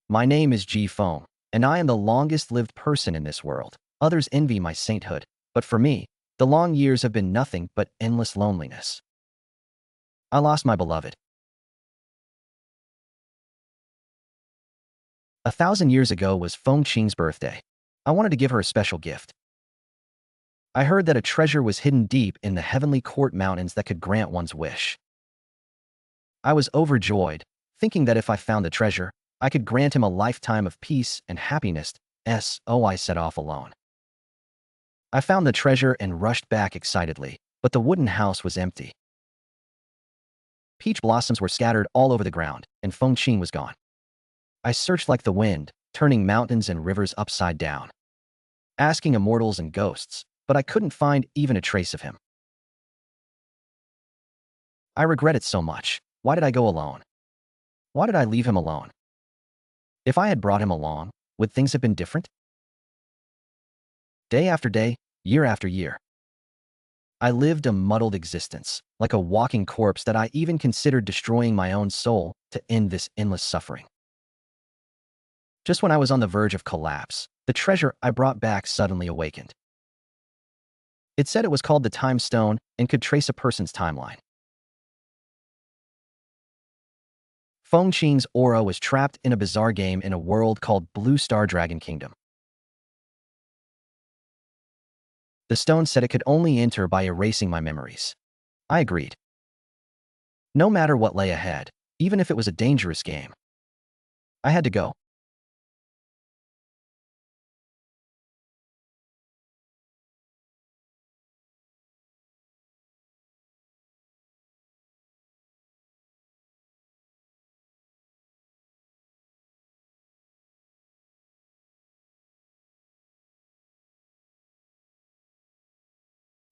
My name is Ji Feng, and I am the longest-lived person in this world. Others envy my sainthood, but for me, the long years have been nothing but endless loneliness. I lost my beloved. 1,000 years ago was Feng Qing's birthday. I wanted to give her a special gift. I heard that a treasure was hidden deep in the heavenly court mountains that could grant one's wish. I was overjoyed, thinking that if I found the treasure, I could grant him a lifetime of peace and happiness. I set off alone. I found the treasure and rushed back excitedly, but the wooden house was empty. Peach blossoms were scattered all over the ground, and Feng Qing was gone. I searched like the wind, turning mountains and rivers upside down, asking immortals and ghosts, but I couldn't find even a trace of him. I regret it so much. Why did I go alone? Why did I leave him alone? If I had brought him along, would things have been different? Day after day, year after year, I lived a muddled existence, like a walking corpse that I even considered destroying my own soul to end this endless suffering. Just when I was on the verge of collapse, the treasure I brought back suddenly awakened. It said it was called the Time Stone and could trace a person's timeline. Feng Qing's aura was trapped in a bizarre game in a world called Blue Star Dragon Kingdom. The stone said it could only enter by erasing my memories. I agreed. No matter what lay ahead, even if it was a dangerous game, I had to go.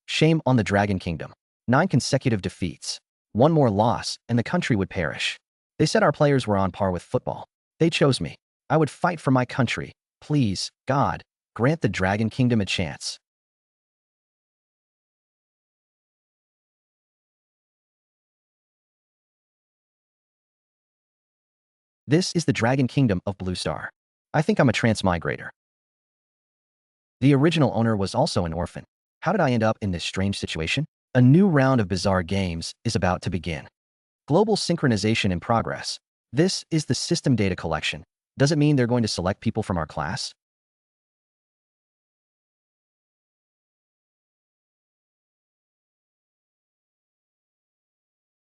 Shame on the Dragon Kingdom. 9 consecutive defeats. One more loss, and the country would perish. They said our players were on par with football. They chose me. I would fight for my country. Please, God, grant the Dragon Kingdom a chance. This is the Dragon Kingdom of Blue Star. I think I'm a transmigrator. The original owner was also an orphan. How did I end up in this strange situation? A new round of bizarre games is about to begin. Global synchronization in progress. This is the system data collection. Does it mean they're going to select people from our class?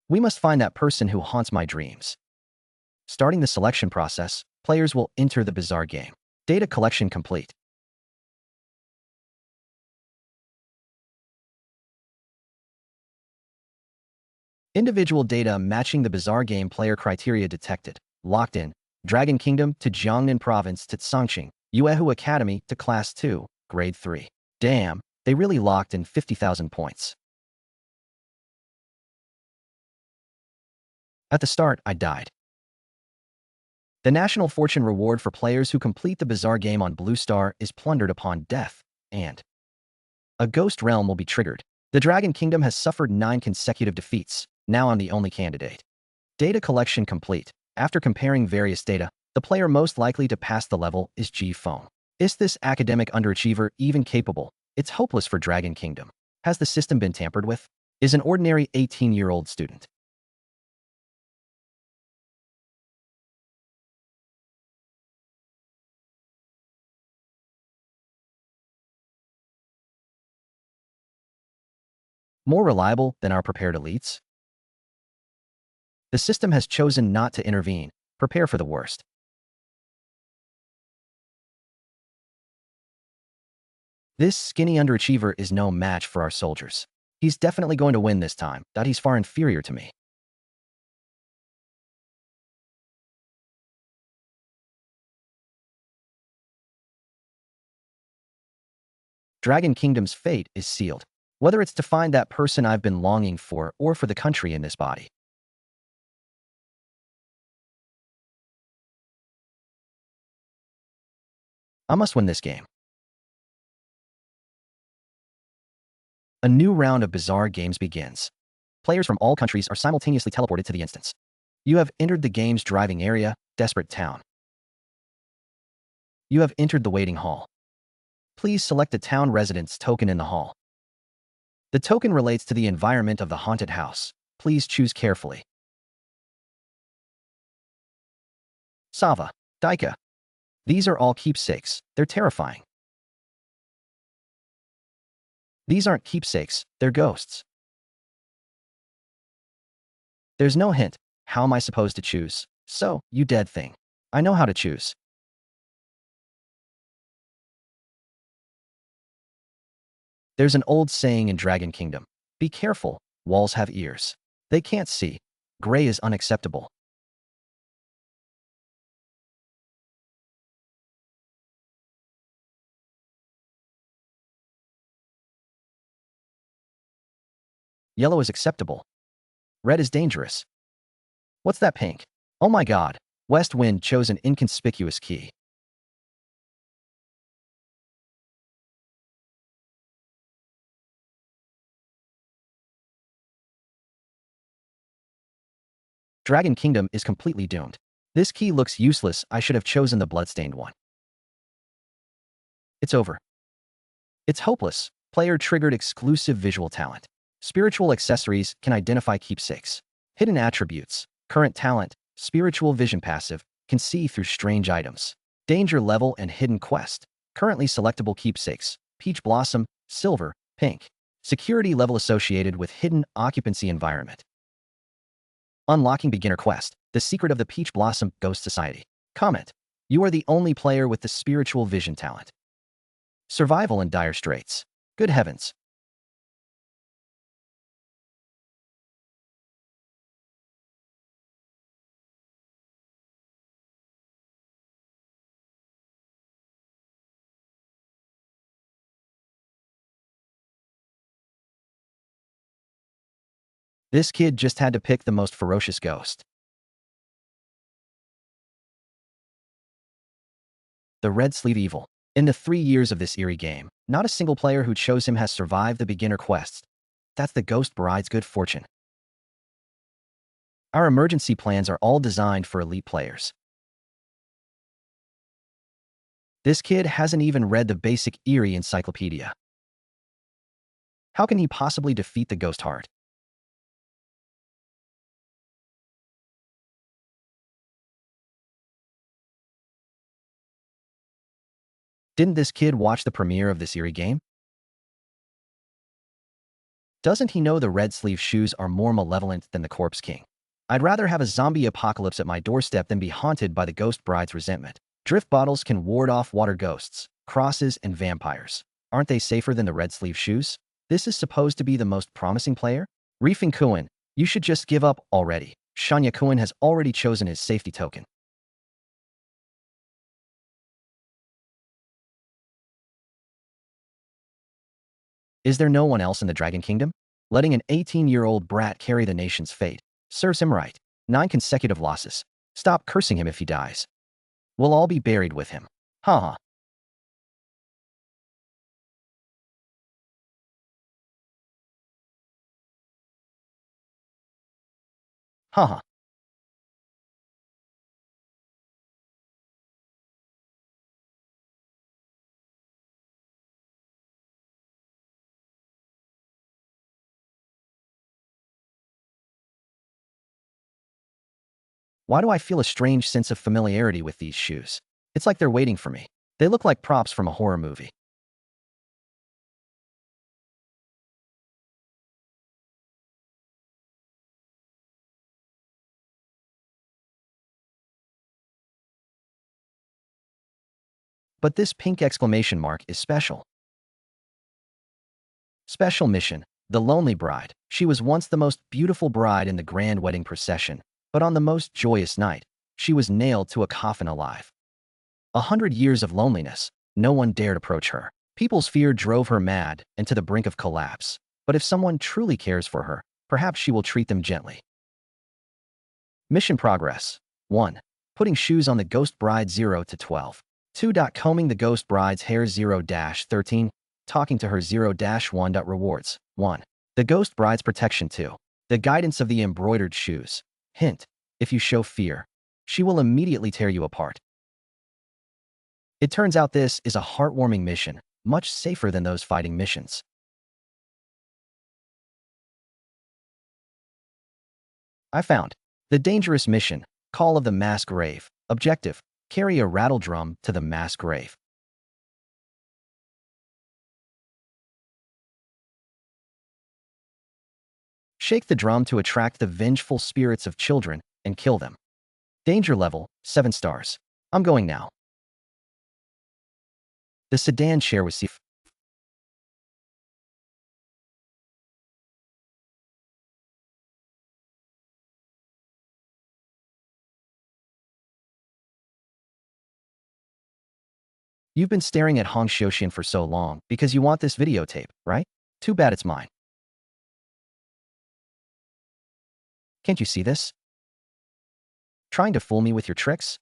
We must find that person who haunts my dreams. Starting the selection process, players will enter the bizarre game. Data collection complete. Individual data matching the bizarre game player criteria detected. Locked in. Dragon Kingdom to Jiangnan Province to Songqing. Yuehu Academy to Class 2, Grade 3. Damn, they really locked in 50,000 points. At the start, I died. The National Fortune reward for players who complete the bizarre game on Blue Star is plundered upon death, and a ghost realm will be triggered. The Dragon Kingdom has suffered 9 consecutive defeats. Now I'm the only candidate. Data collection complete. After comparing various data, the player most likely to pass the level is Ji Feng. Is this academic underachiever even capable? It's hopeless for Dragon Kingdom. Has the system been tampered with? Is an ordinary 18-year-old student. More reliable than our prepared elites? The system has chosen not to intervene. Prepare for the worst. This skinny underachiever is no match for our soldiers. He's definitely going to win this time, that he's far inferior to me. Dragon Kingdom's fate is sealed. Whether it's to find that person I've been longing for or for the country in this body. I must win this game. A new round of bizarre games begins. Players from all countries are simultaneously teleported to the instance. You have entered the game's driving area, Desperate Town. You have entered the waiting hall. Please select a town residence token in the hall. The token relates to the environment of the haunted house. Please choose carefully. Sava, Daika. These are all keepsakes. They're terrifying. These aren't keepsakes, they're ghosts. There's no hint. How am I supposed to choose? So, you dead thing. I know how to choose. There's an old saying in Dragon Kingdom. Be careful, walls have ears. They can't see. Gray is unacceptable. Yellow is acceptable. Red is dangerous. What's that pink? Oh my god. West Wind chose an inconspicuous key. Dragon Kingdom is completely doomed. This key looks useless. I should have chosen the bloodstained one. It's over. It's hopeless. Player triggered exclusive visual talent. Spiritual accessories can identify keepsakes. Hidden attributes. Current talent. Spiritual vision passive. Can see through strange items. Danger level and hidden quest. Currently selectable keepsakes. Peach Blossom, Silver, Pink. Security level associated with hidden occupancy environment. Unlocking beginner quest. The secret of the Peach Blossom Ghost Society. Comment. You are the only player with the spiritual vision talent. Survival in dire straits. Good heavens. This kid just had to pick the most ferocious ghost. The Red Sleeve Evil. In the 3 years of this eerie game, not a single player who chose him has survived the beginner quests. That's the Ghost Bride's good fortune. Our emergency plans are all designed for elite players. This kid hasn't even read the basic eerie encyclopedia. How can he possibly defeat the Ghost Heart? Didn't this kid watch the premiere of this eerie game? Doesn't he know the Red Sleeve shoes are more malevolent than the Corpse King? I'd rather have a zombie apocalypse at my doorstep than be haunted by the Ghost Bride's resentment. Drift bottles can ward off water ghosts, crosses, and vampires. Aren't they safer than the Red Sleeve shoes? This is supposed to be the most promising player? Rifeng Kuan, you should just give up already. Shanya Kuan has already chosen his safety token. Is there no one else in the Dragon Kingdom? Letting an 18-year-old brat carry the nation's fate serves him right. 9 consecutive losses. Stop cursing him if he dies. We'll all be buried with him. Haha. Haha. Why do I feel a strange sense of familiarity with these shoes? It's like they're waiting for me. They look like props from a horror movie. But this pink exclamation mark is special. Special mission. The Lonely Bride. She was once the most beautiful bride in the grand wedding procession, but on the most joyous night, she was nailed to a coffin alive. 100 years of loneliness. No one dared approach her. People's fear drove her mad and to the brink of collapse. But if someone truly cares for her, perhaps she will treat them gently. Mission progress. 1. Putting shoes on the Ghost Bride 0 to 12. 2. Combing the Ghost Bride's hair 0-13. Talking to her 0-1. Rewards. 1. The Ghost Bride's protection 2. The guidance of the embroidered shoes. Hint. If you show fear, she will immediately tear you apart. It turns out this is a heartwarming mission, much safer than those fighting missions. I found the dangerous mission, Call of the Mass Grave. Objective, carry a rattle drum to the mass grave. Shake the drum to attract the vengeful spirits of children and kill them. Danger level, 7 stars. I'm going now. The sedan share was safe. You've been staring at Hong Xiuxian for so long because you want this videotape, right? Too bad it's mine. Can't you see this? Trying to fool me with your tricks?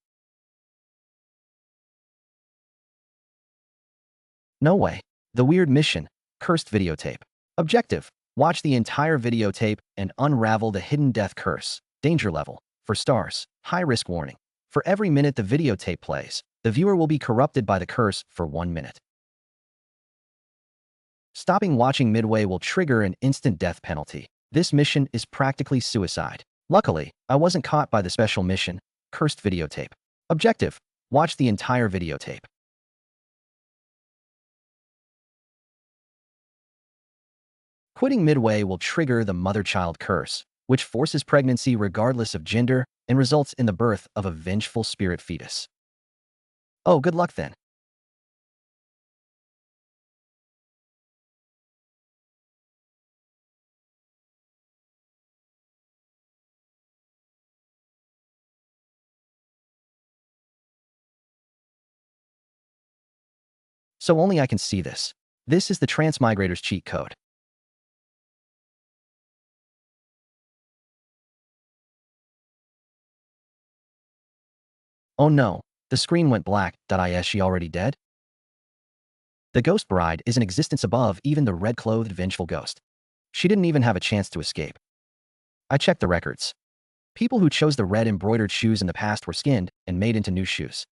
No way. The weird mission, cursed videotape. Objective, watch the entire videotape and unravel the hidden death curse. Danger level, 4 stars. High risk warning. For every minute the videotape plays, the viewer will be corrupted by the curse for 1 minute. Stopping watching midway will trigger an instant death penalty. This mission is practically suicide. Luckily, I wasn't caught by the special mission, cursed videotape. Objective, watch the entire videotape. Quitting midway will trigger the mother-child curse, which forces pregnancy regardless of gender and results in the birth of a vengeful spirit fetus. Oh, good luck then. So only I can see this. This is the transmigrator's cheat code. Oh no, the screen went black. Is she already dead? The ghost bride is in existence above even the red-clothed vengeful ghost. She didn't even have a chance to escape. I checked the records. People who chose the red embroidered shoes in the past were skinned and made into new shoes.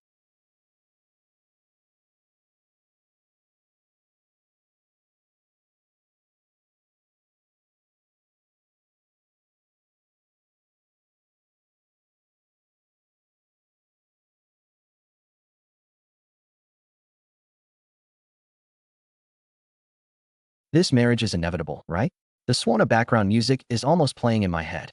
This marriage is inevitable, right? The Swana background music is almost playing in my head.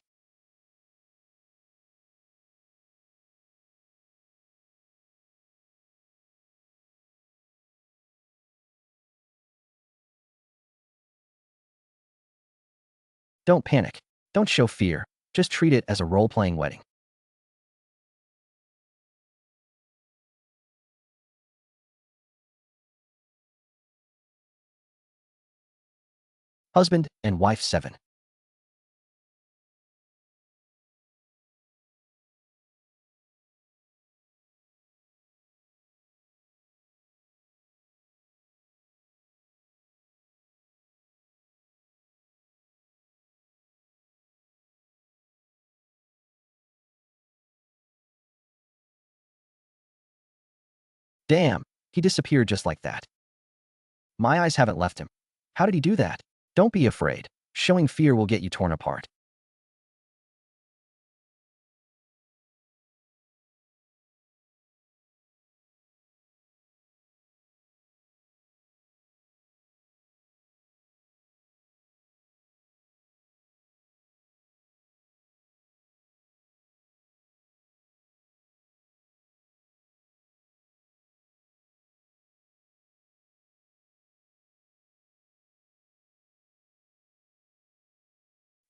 Don't panic. Don't show fear. Just treat it as a role-playing wedding. Husband and wife 7. Damn, he disappeared just like that. My eyes haven't left him. How did he do that? Don't be afraid. Showing fear will get you torn apart.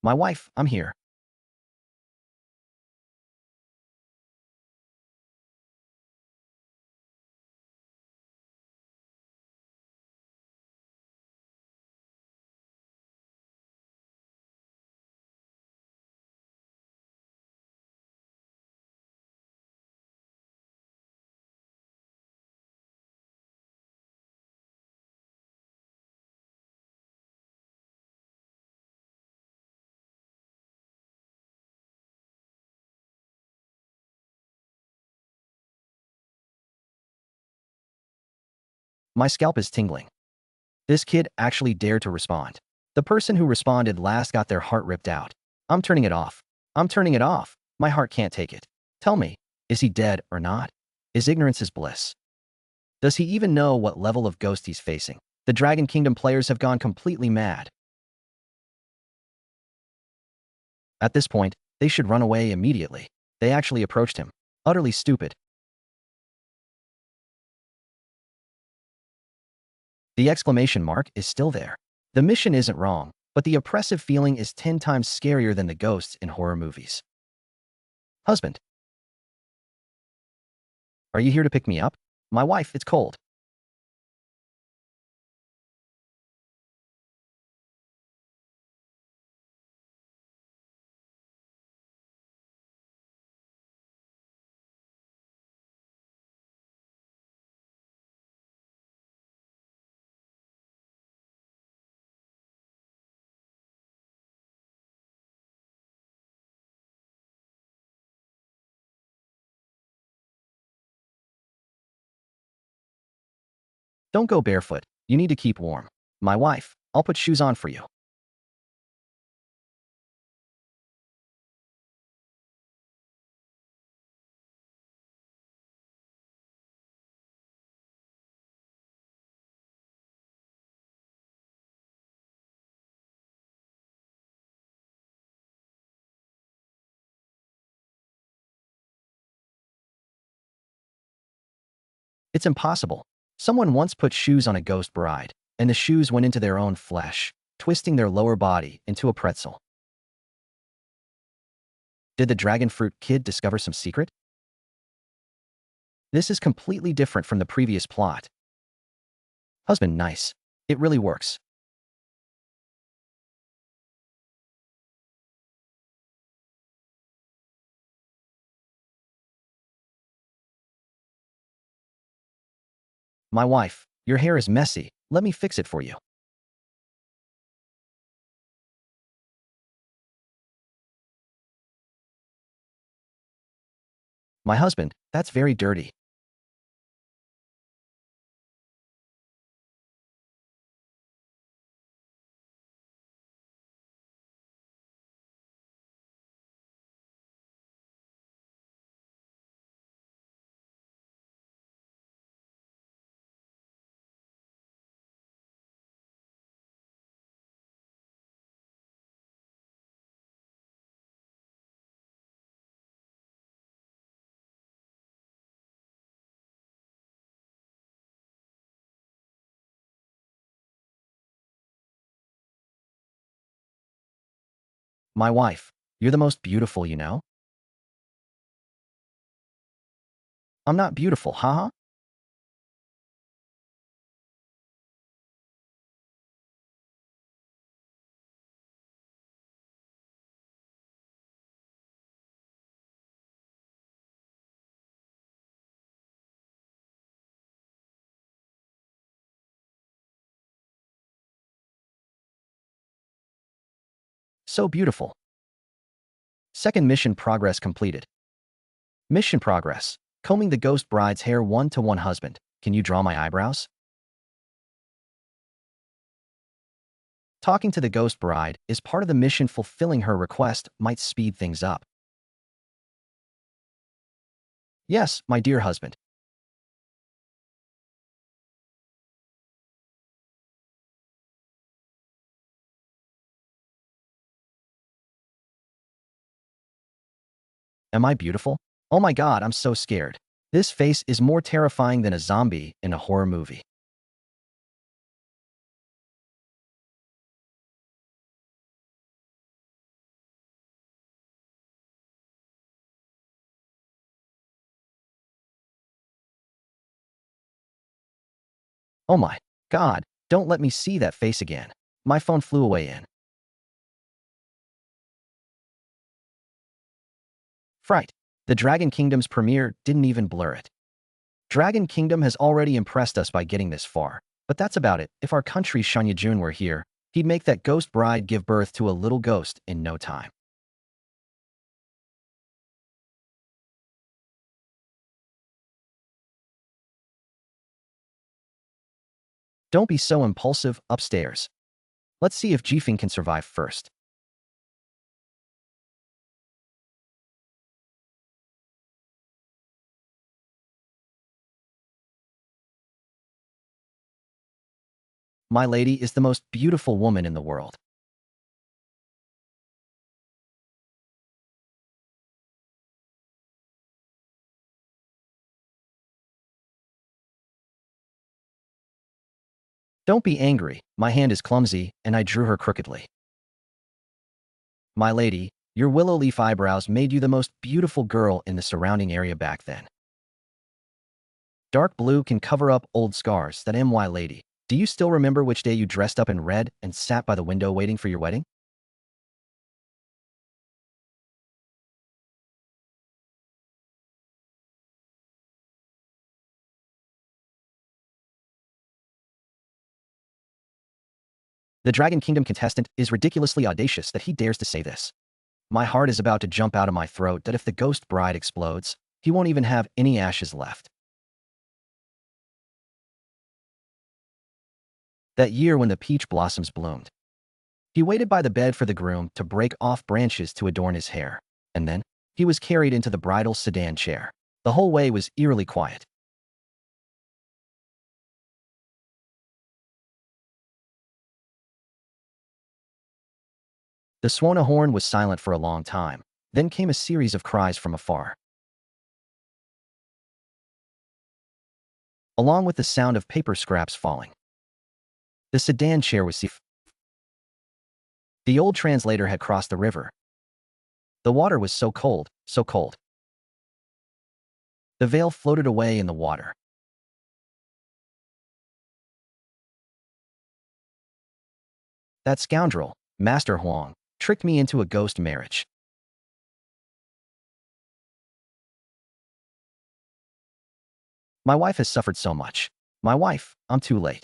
My wife, I'm here. My scalp is tingling. This kid actually dared to respond. The person who responded last got their heart ripped out. I'm turning it off. I'm turning it off. My heart can't take it. Tell me, is he dead or not? Is ignorance is bliss? Does he even know what level of ghost he's facing? The Dragon Kingdom players have gone completely mad. At this point, they should run away immediately. They actually approached him. Utterly stupid. The exclamation mark is still there. The mission isn't wrong, but the oppressive feeling is 10 times scarier than the ghosts in horror movies. Husband, are you here to pick me up? My wife, it's cold. Don't go barefoot. You need to keep warm. My wife, I'll put shoes on for you. It's impossible. Someone once put shoes on a ghost bride, and the shoes went into their own flesh, twisting their lower body into a pretzel. Did the dragon fruit kid discover some secret? This is completely different from the previous plot. Husband, nice. It really works. My wife, your hair is messy. Let me fix it for you. My husband, that's very dirty. My wife, you're the most beautiful, you know? I'm not beautiful, haha. So beautiful. Second mission progress completed. Mission progress. Combing the ghost bride's hair 1-to-1 husband. Can you draw my eyebrows? Talking to the ghost bride is part of the mission. Fulfilling her request might speed things up. Yes, my dear husband. Am I beautiful? Oh my god, I'm so scared. This face is more terrifying than a zombie in a horror movie. Oh my god, don't let me see that face again. My phone flew away in fright. The Dragon Kingdom's premiere didn't even blur it. Dragon Kingdom has already impressed us by getting this far, but that's about it. If our country's Shanya Jun were here, he'd make that ghost bride give birth to a little ghost in no time. Don't be so impulsive upstairs. Let's see if Ji Feng can survive first. My lady is the most beautiful woman in the world. Don't be angry, my hand is clumsy, and I drew her crookedly. My lady, your willow leaf eyebrows made you the most beautiful girl in the surrounding area back then. Dark blue can cover up old scars, that my lady. Do you still remember which day you dressed up in red and sat by the window waiting for your wedding? The Dragon Kingdom contestant is ridiculously audacious that he dares to say this. My heart is about to jump out of my throat that if the ghost bride explodes, he won't even have any ashes left. That year when the peach blossoms bloomed, he waited by the bed for the groom to break off branches to adorn his hair, and then he was carried into the bridal sedan chair. The whole way was eerily quiet. The Swana horn was silent for a long time. Then came a series of cries from afar, along with the sound of paper scraps falling. The sedan chair was safe. The old translator had crossed the river. The water was so cold, so cold. The veil floated away in the water. That scoundrel, Master Huang, tricked me into a ghost marriage. My wife has suffered so much. My wife, I'm too late.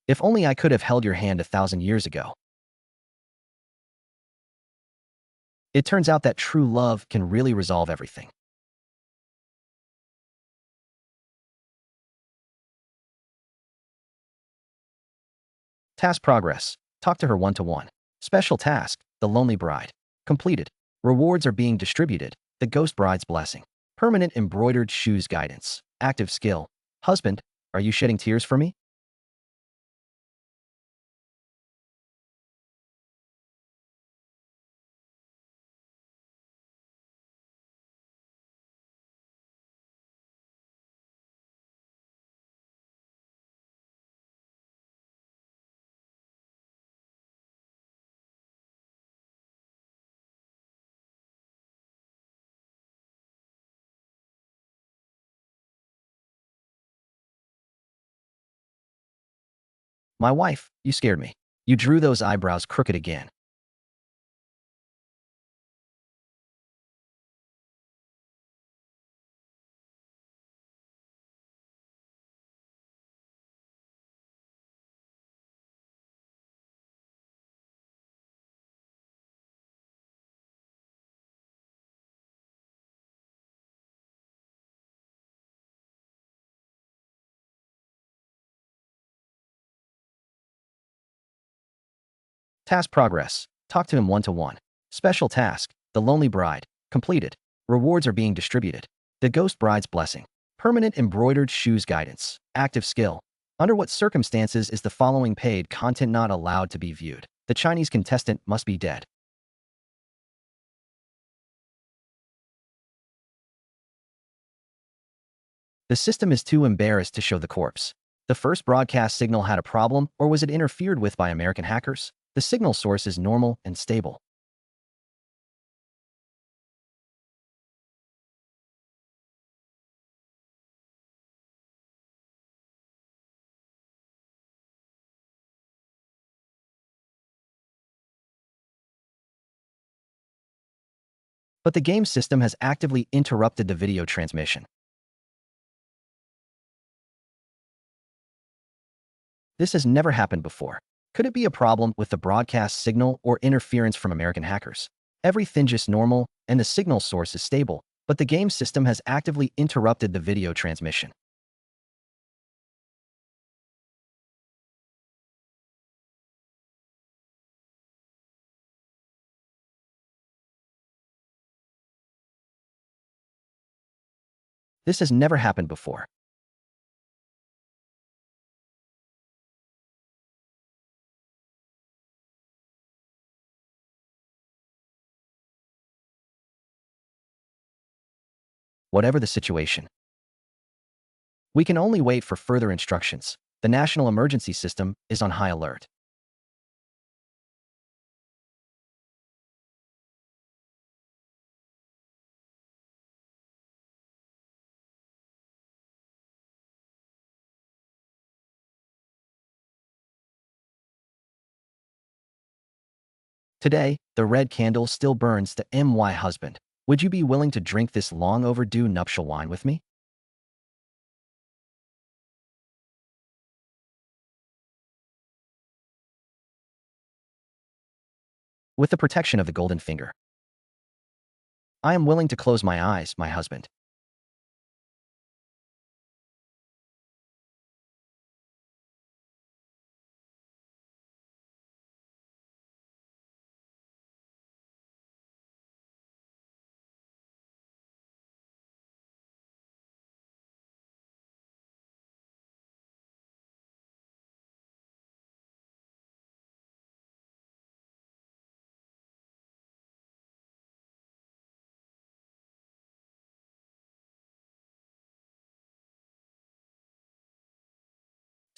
If only I could have held your hand 1,000 years ago. It turns out that true love can really resolve everything. Task progress. Talk to her one-to-one. Special task. The Lonely Bride. Completed. Rewards are being distributed. The Ghost Bride's Blessing. Permanent embroidered shoes guidance. Active skill. Husband, are you shedding tears for me? My wife, you scared me. You drew those eyebrows crooked again. Task progress. Talk to him one-to-one. Special task. The Lonely Bride. Completed. Rewards are being distributed. The Ghost Bride's Blessing. Permanent embroidered shoes guidance. Active skill. Under what circumstances is the following paid content not allowed to be viewed? The Chinese contestant must be dead. The system is too embarrassed to show the corpse. The first broadcast signal had a problem, or was it interfered with by American hackers? The signal source is normal and stable. But the game system has actively interrupted the video transmission. This has never happened before. Could it be a problem with the broadcast signal or interference from American hackers? Everything just normal, and the signal source is stable. but the game system has actively interrupted the video transmission. This has never happened before. Whatever the situation, we can only wait for further instructions. The national emergency system is on high alert. Today, the red candle still burns to my husband. Would you be willing to drink this long overdue nuptial wine with me? With the protection of the golden finger. I am willing to close my eyes, my husband.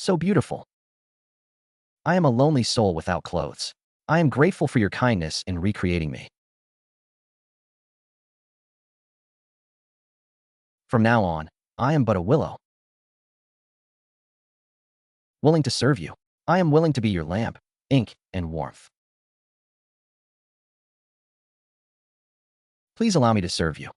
So beautiful. I am a lonely soul without clothes. I am grateful for your kindness in recreating me. From now on, I am but a willow, willing to serve you. I am willing to be your lamp, ink, and warmth. Please allow me to serve you.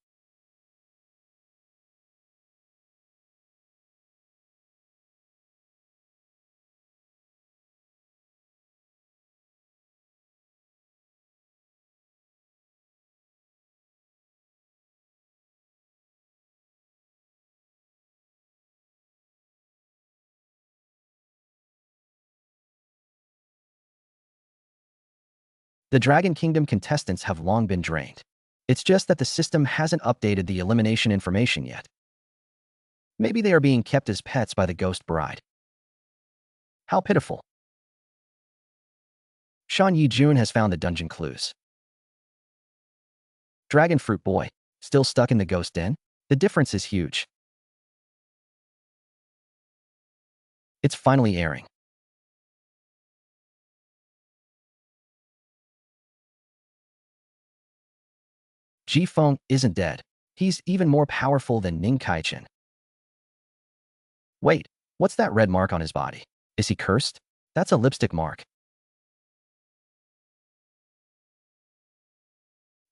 The Dragon Kingdom contestants have long been drained. It's just that the system hasn't updated the elimination information yet. Maybe they are being kept as pets by the Ghost Bride. How pitiful. Shan Yi-jun has found the dungeon clues. Dragon Fruit Boy, still stuck in the ghost den? The difference is huge. It's finally airing. Ji Feng isn't dead. He's even more powerful than Ning Kaichen. Wait, what's that red mark on his body? Is he cursed? That's a lipstick mark.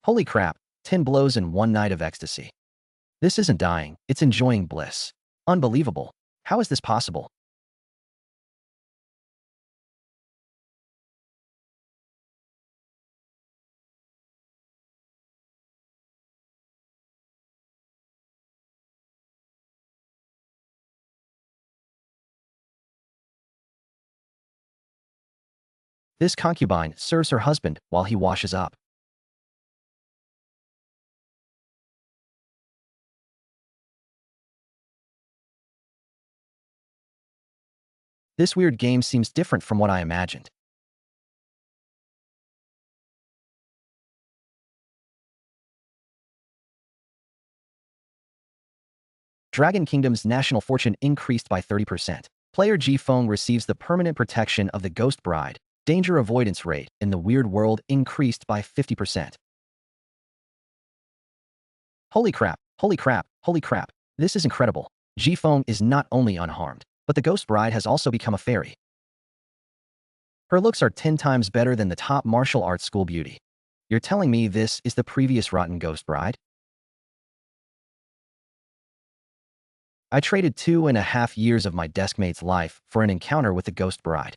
Holy crap, 10 blows in one night of ecstasy. This isn't dying, it's enjoying bliss. Unbelievable. How is this possible? This concubine serves her husband while he washes up. This weird game seems different from what I imagined. Dragon Kingdom's national fortune increased by 30%. Player Ji Feng receives the permanent protection of the Ghost Bride. Danger avoidance rate in the weird world increased by 50%. Holy crap, holy crap, holy crap. This is incredible. Ji Feng is not only unharmed, but the Ghost Bride has also become a fairy. Her looks are 10 times better than the top martial arts school beauty. You're telling me this is the previous rotten Ghost Bride? I traded 2.5 years of my deskmate's life for an encounter with the Ghost Bride.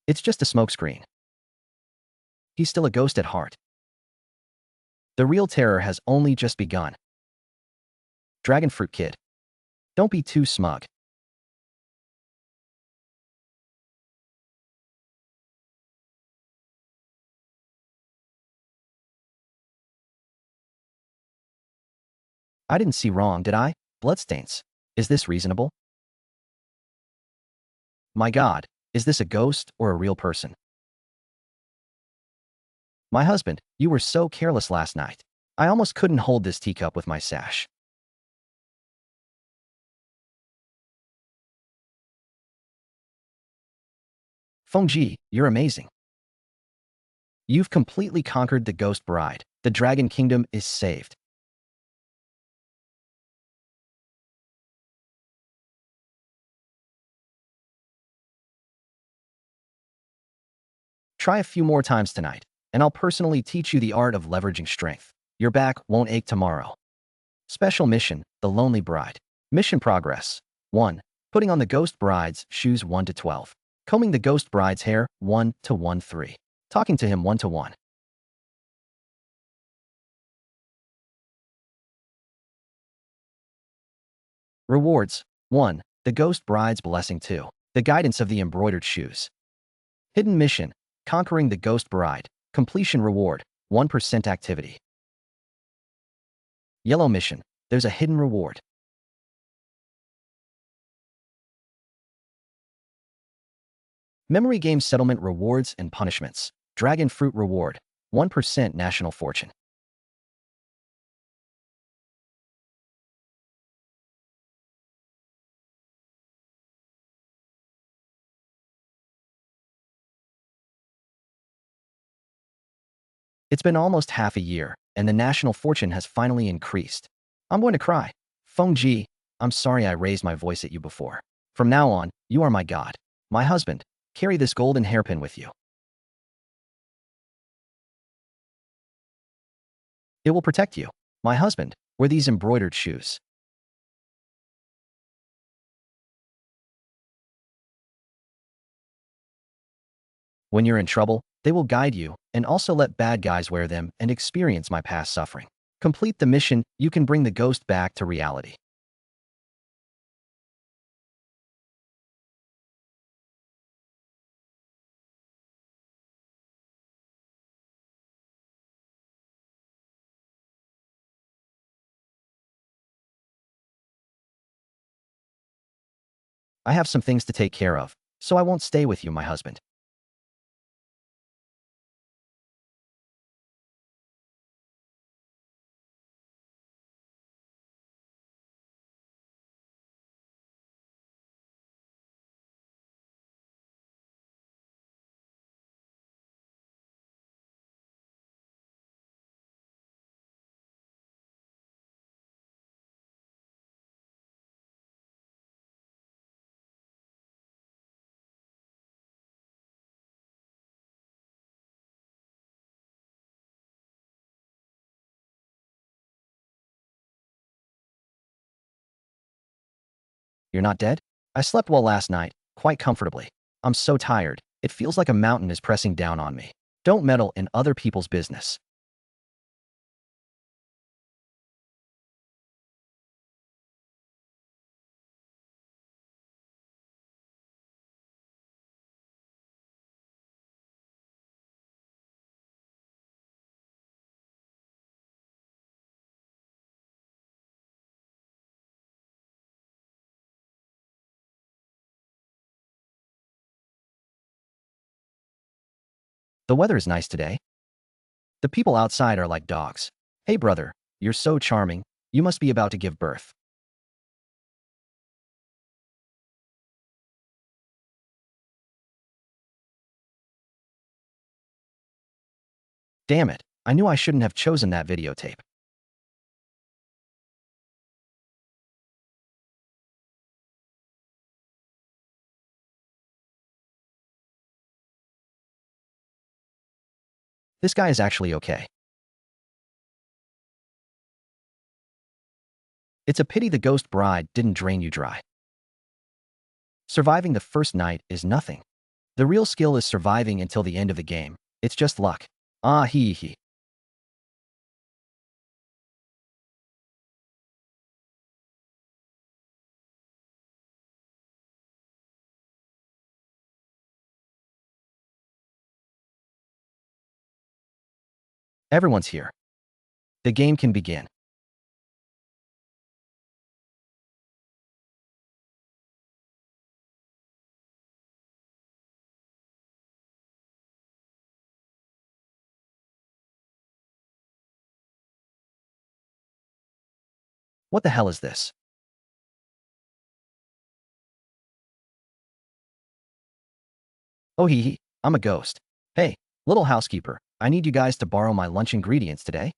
It's just a smokescreen. He's still a ghost at heart. The real terror has only just begun. Dragon Fruit Kid. Don't be too smug. I didn't see wrong, did I? Bloodstains. Is this reasonable? My God, is this a ghost or a real person? My husband, you were so careless last night. I almost couldn't hold this teacup with my sash. Fengji, you're amazing. You've completely conquered the Ghost Bride. The Dragon Kingdom is saved. Try a few more times tonight, and I'll personally teach you the art of leveraging strength. Your back won't ache tomorrow. Special mission, The Lonely Bride. Mission progress. 1. Putting on the Ghost Bride's shoes 1 to 12. Combing the Ghost Bride's hair 1 to 1-3. Talking to him 1 to 1. Rewards. 1. The Ghost Bride's blessing 2. The guidance of the embroidered shoes. Hidden mission. Conquering the Ghost Bride. Completion reward. 1% activity. Yellow mission. There's a hidden reward. Memory game settlement rewards and punishments. Dragon Fruit reward. 1% national fortune. It's been almost half a year, and the national fortune has finally increased. I'm going to cry. Fengji, I'm sorry I raised my voice at you before. From now on, you are my god. My husband, carry this golden hairpin with you. It will protect you. My husband, wear these embroidered shoes. When you're in trouble, they will guide you, and also let bad guys wear them and experience my past suffering. Complete the mission, you can bring the ghost back to reality. I have some things to take care of, so I won't stay with you, my husband. You're not dead? I slept well last night, quite comfortably. I'm so tired, it feels like a mountain is pressing down on me. Don't meddle in other people's business. The weather is nice today. The people outside are like dogs. Hey brother, you're so charming, you must be about to give birth. Damn it, I knew I shouldn't have chosen that videotape. This guy is actually okay. It's a pity the ghost bride didn't drain you dry. Surviving the first night is nothing. The real skill is surviving until the end of the game. It's just luck. Ah hee hee. Everyone's here. The game can begin. What the hell is this? Oh hee hee, I'm a ghost. Hey, little housekeeper, I need you guys to borrow my lunch ingredients today.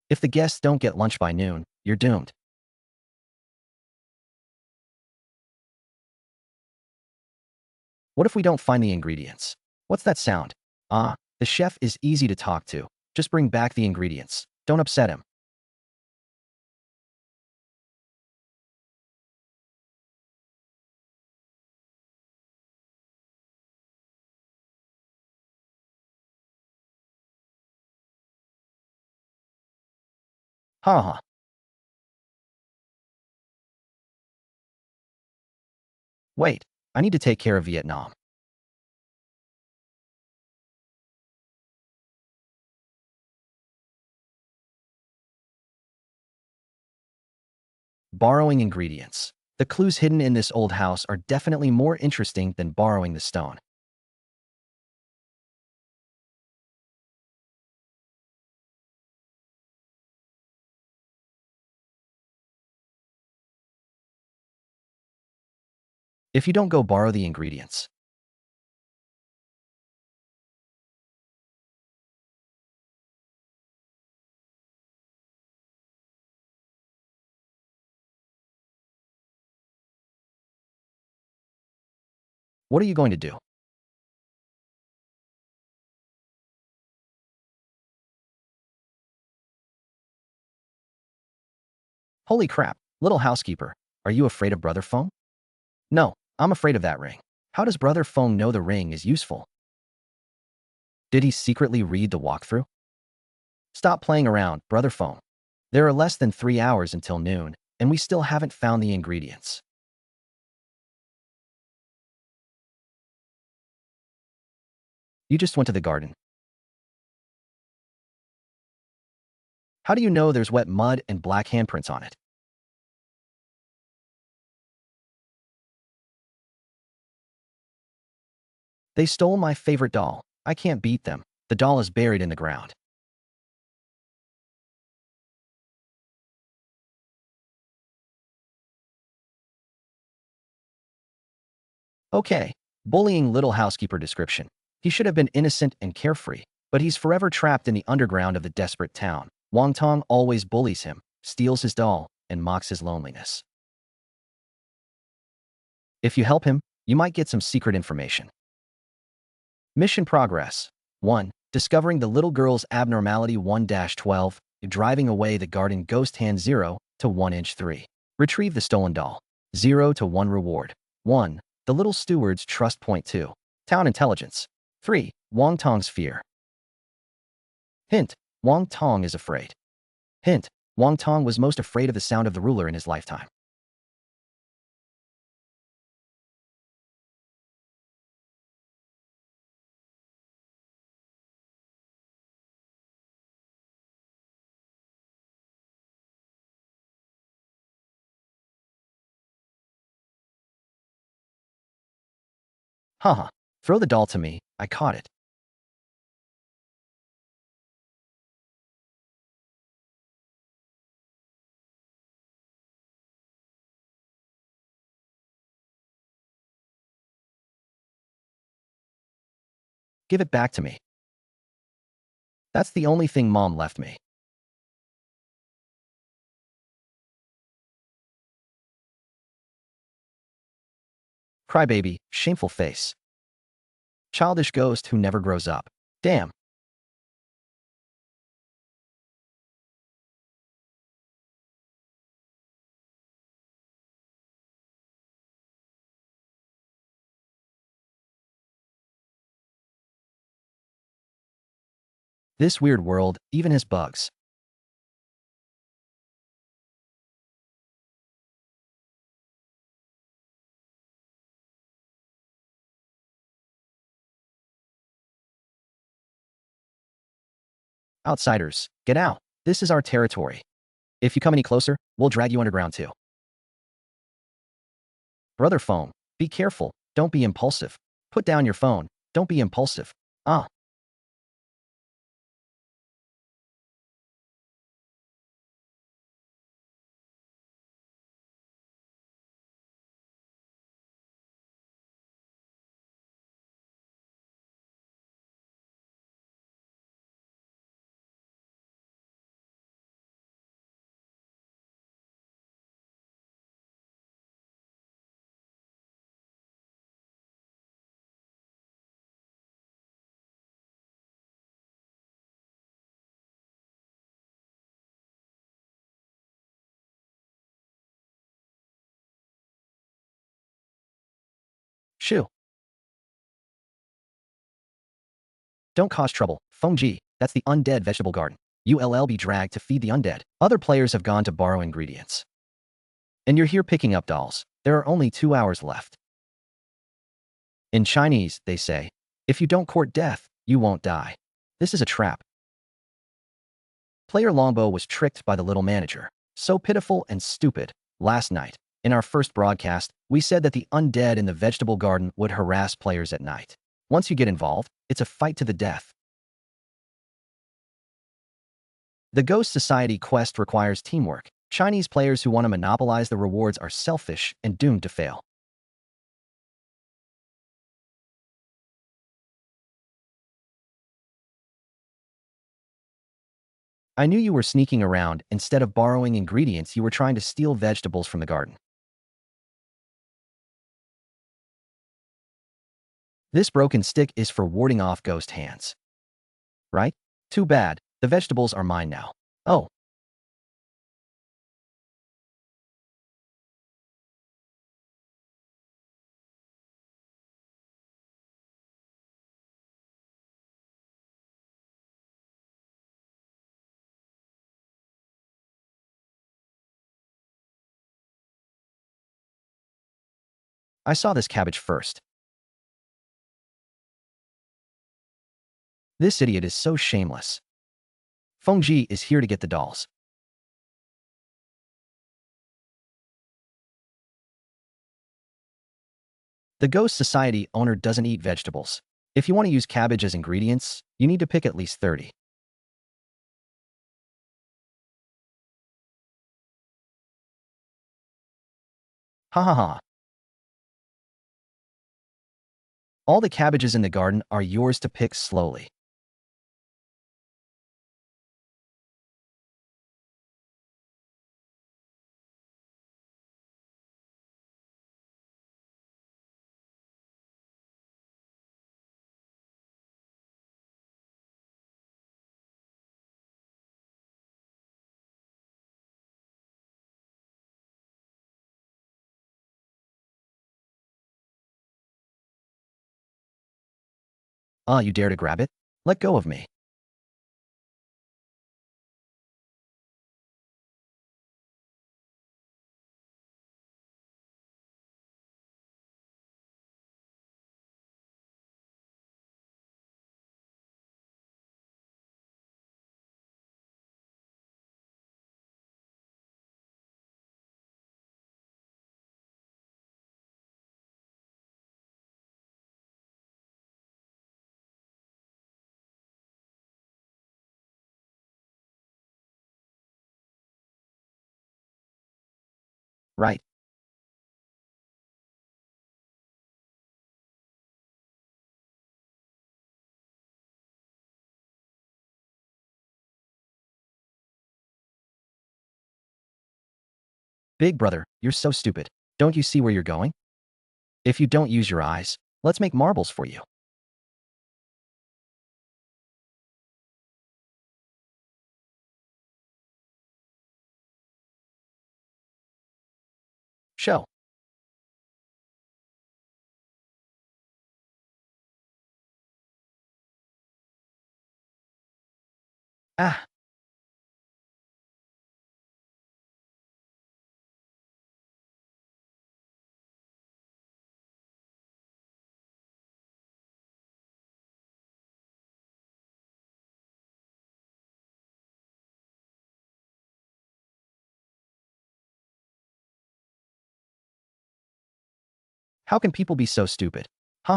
If the guests don't get lunch by noon, you're doomed. What if we don't find the ingredients? What's that sound? Ah, the chef is easy to talk to. Just bring back the ingredients. Don't upset him. Ha ha. Wait, I need to take care of Vietnam. Borrowing ingredients. The clues hidden in this old house are definitely more interesting than borrowing the stone. If you don't go borrow the ingredients, what are you going to do? Holy crap, little housekeeper, are you afraid of Brother Feng? No, I'm afraid of that ring. How does Brother Feng know the ring is useful? Did he secretly read the walkthrough? Stop playing around, Brother Feng. There are less than 3 hours until noon, and we still haven't found the ingredients. You just went to the garden. How do you know there's wet mud and black handprints on it? They stole my favorite doll. I can't beat them. The doll is buried in the ground. Okay, bullying little housekeeper description. He should have been innocent and carefree, but he's forever trapped in the underground of the desperate town. Wang Tong always bullies him, steals his doll, and mocks his loneliness. If you help him, you might get some secret information. Mission progress. 1. Discovering the little girl's abnormality 1-12, driving away the garden ghost hand 0 to 1 inch 3. Retrieve the stolen doll. 0 to 1 reward. 1. The little steward's trust point 2. Town intelligence. 3. Wang Tong's fear. Hint. Wang Tong is afraid. Hint. Wang Tong was most afraid of the sound of the ruler in his lifetime. Haha. Throw the doll to me. I caught it. Give it back to me. That's the only thing Mom left me. Crybaby, shameful face. Childish ghost who never grows up. Damn. This weird world even has bugs. Outsiders, get out. This is our territory. If you come any closer, we'll drag you underground too. Brother phone, be careful. Don't be impulsive. Put down your phone. Don't be impulsive. Ah, shoo. Don't cause trouble. Feng Ji, that's the undead vegetable garden. You'll be dragged to feed the undead. Other players have gone to borrow ingredients. And you're here picking up dolls. There are only 2 hours left. In Chinese, they say, if you don't court death, you won't die. This is a trap. Player Longbow was tricked by the little manager. So pitiful and stupid. Last night, in our first broadcast, we said that the undead in the vegetable garden would harass players at night. Once you get involved, it's a fight to the death. The Ghost Society quest requires teamwork. Chinese players who want to monopolize the rewards are selfish and doomed to fail. I knew you were sneaking around. Instead of borrowing ingredients, you were trying to steal vegetables from the garden. This broken stick is for warding off ghost hands. Right? Too bad. The vegetables are mine now. Oh, I saw this cabbage first. This idiot is so shameless. Feng Ji is here to get the dolls. The Ghost Society owner doesn't eat vegetables. If you want to use cabbage as ingredients, you need to pick at least 30. Ha ha ha. All the cabbages in the garden are yours to pick slowly. Ah, you dare to grab it? Let go of me. Right. Big brother, you're so stupid. Don't you see where you're going? If you don't use your eyes, let's make marbles for you. Show. Ah, how can people be so stupid? Ha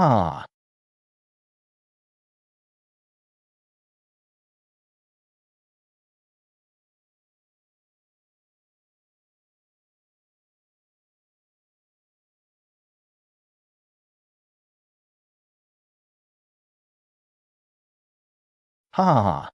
ha ha ha.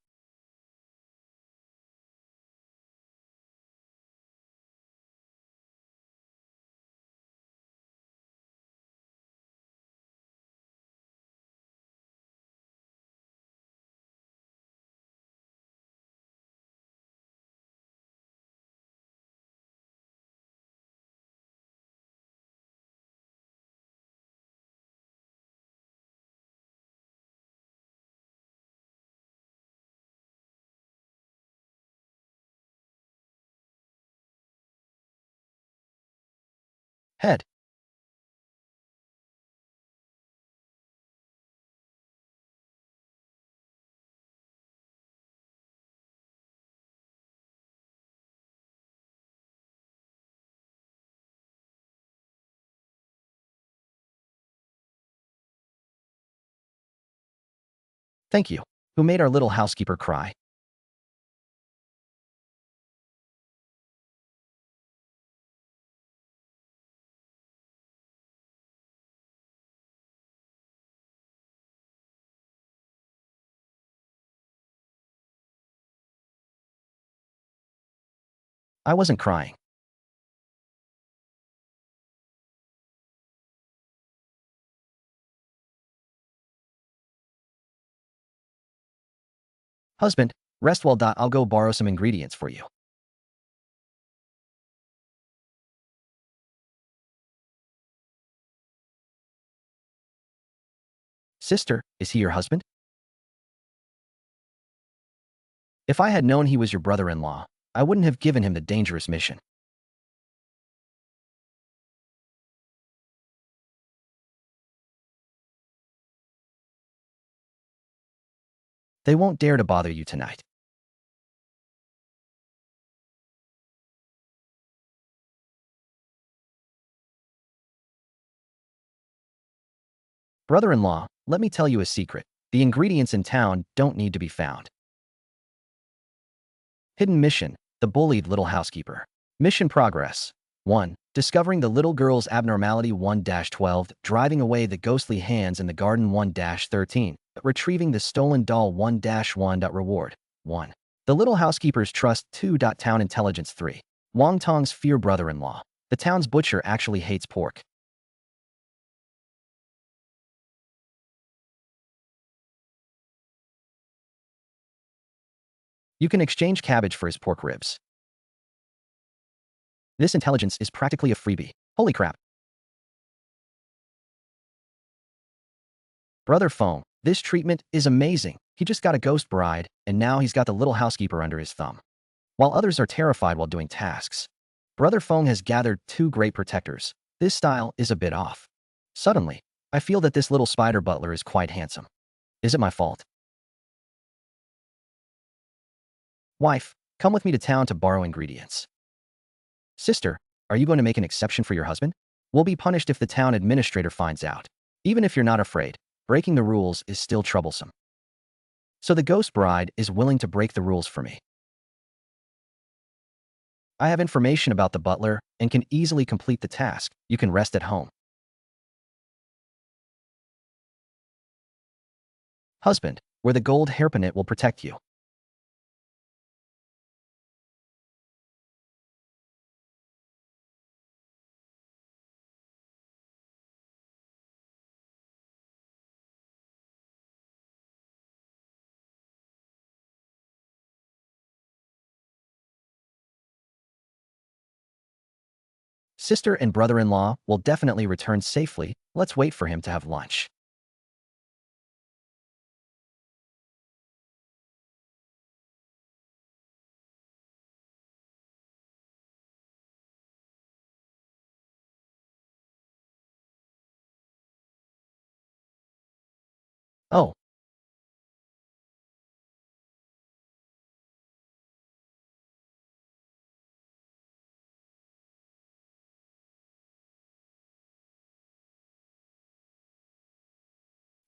Head. Thank you. Who made our little housekeeper cry? I wasn't crying. Husband, rest well. I'll go borrow some ingredients for you. Sister, is he your husband? If I had known he was your brother-in-law, I wouldn't have given him the dangerous mission. They won't dare to bother you tonight. Brother-in-law, let me tell you a secret. The ingredients in town don't need to be found. Hidden mission, the bullied little housekeeper. Mission progress. 1. Discovering the little girl's abnormality 1-12, driving away the ghostly hands in the garden 1-13, retrieving the stolen doll 1-1. Reward 1. The little housekeeper's trust 2. Town intelligence 3. Wong Tong's fear brother-in-law. The town's butcher actually hates pork. You can exchange cabbage for his pork ribs. This intelligence is practically a freebie. Holy crap. Brother Feng, this treatment is amazing. He just got a ghost bride, and now he's got the little housekeeper under his thumb. While others are terrified while doing tasks, Brother Feng has gathered two great protectors. This style is a bit off. Suddenly, I feel that this little spider butler is quite handsome. Is it my fault? Wife, come with me to town to borrow ingredients. Sister, are you going to make an exception for your husband? We'll be punished if the town administrator finds out. Even if you're not afraid, breaking the rules is still troublesome. So the ghost bride is willing to break the rules for me. I have information about the butler and can easily complete the task. You can rest at home. Husband, where the gold hairpin it will protect you. Sister and brother-in-law will definitely return safely. Let's wait for him to have lunch. Oh,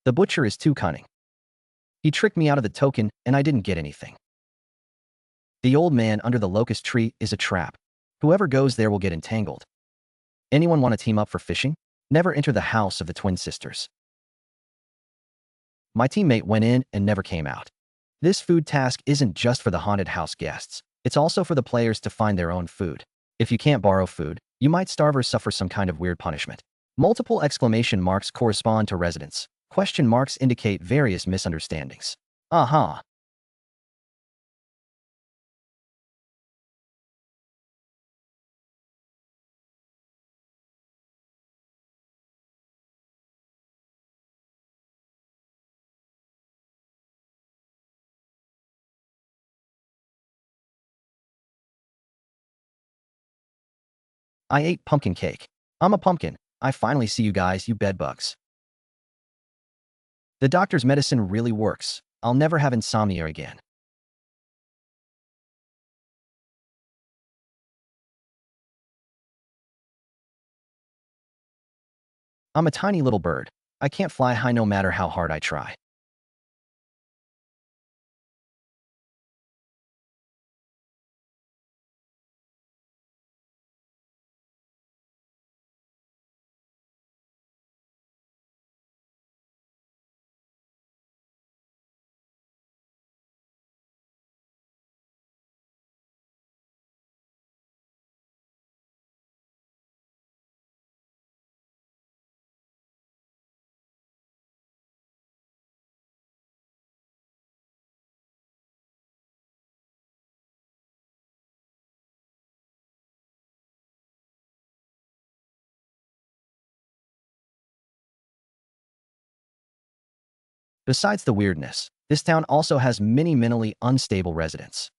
the butcher is too cunning. He tricked me out of the token, and I didn't get anything. The old man under the locust tree is a trap. Whoever goes there will get entangled. Anyone want to team up for fishing? Never enter the house of the twin sisters. My teammate went in and never came out. This food task isn't just for the haunted house guests. It's also for the players to find their own food. If you can't borrow food, you might starve or suffer some kind of weird punishment. Multiple exclamation marks correspond to residents. Question marks indicate various misunderstandings. Aha! I ate pumpkin cake. I'm a pumpkin. I finally see you guys, you bedbugs. The doctor's medicine really works. I'll never have insomnia again. I'm a tiny little bird. I can't fly high no matter how hard I try. Besides the weirdness, this town also has many mentally unstable residents.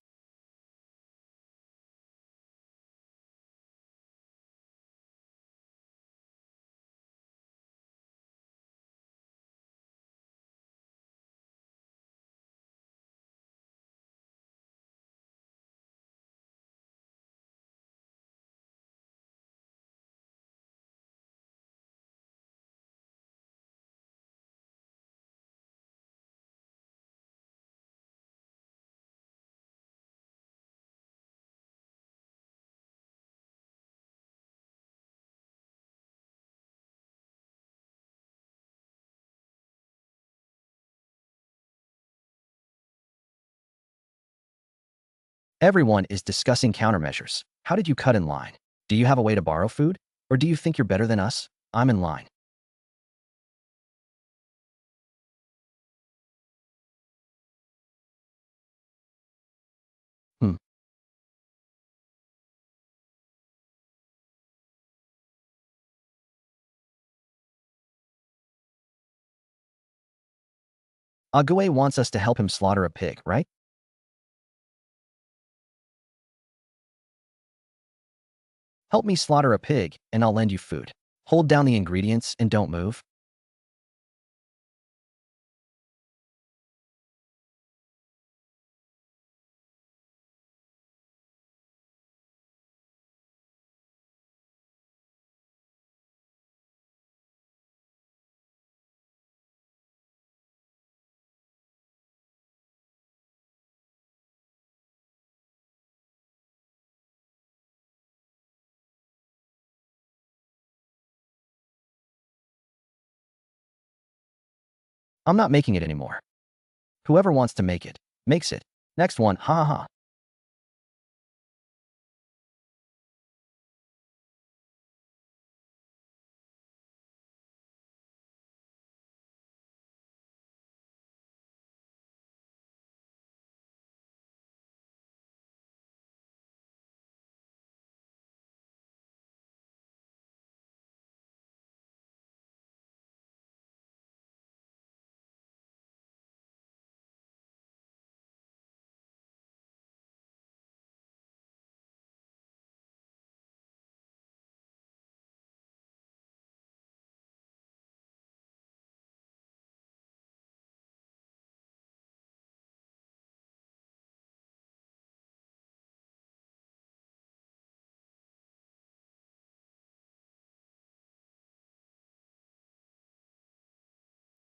Everyone is discussing countermeasures. How did you cut in line? Do you have a way to borrow food? Or do you think you're better than us? I'm in line. Hmm. Ague wants us to help him slaughter a pig, right? Help me slaughter a pig, and I'll lend you food. Hold down the ingredients and don't move. I'm not making it anymore. Whoever wants to make it, makes it. Next one, ha ha.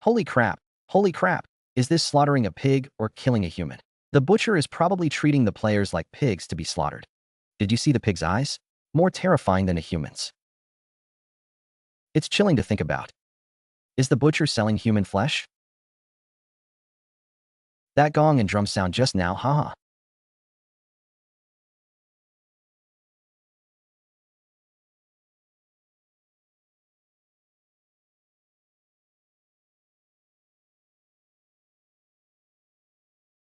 Holy crap! Holy crap! Is this slaughtering a pig or killing a human? The butcher is probably treating the players like pigs to be slaughtered. Did you see the pig's eyes? More terrifying than a human's. It's chilling to think about. Is the butcher selling human flesh? That gong and drum sound just now, haha.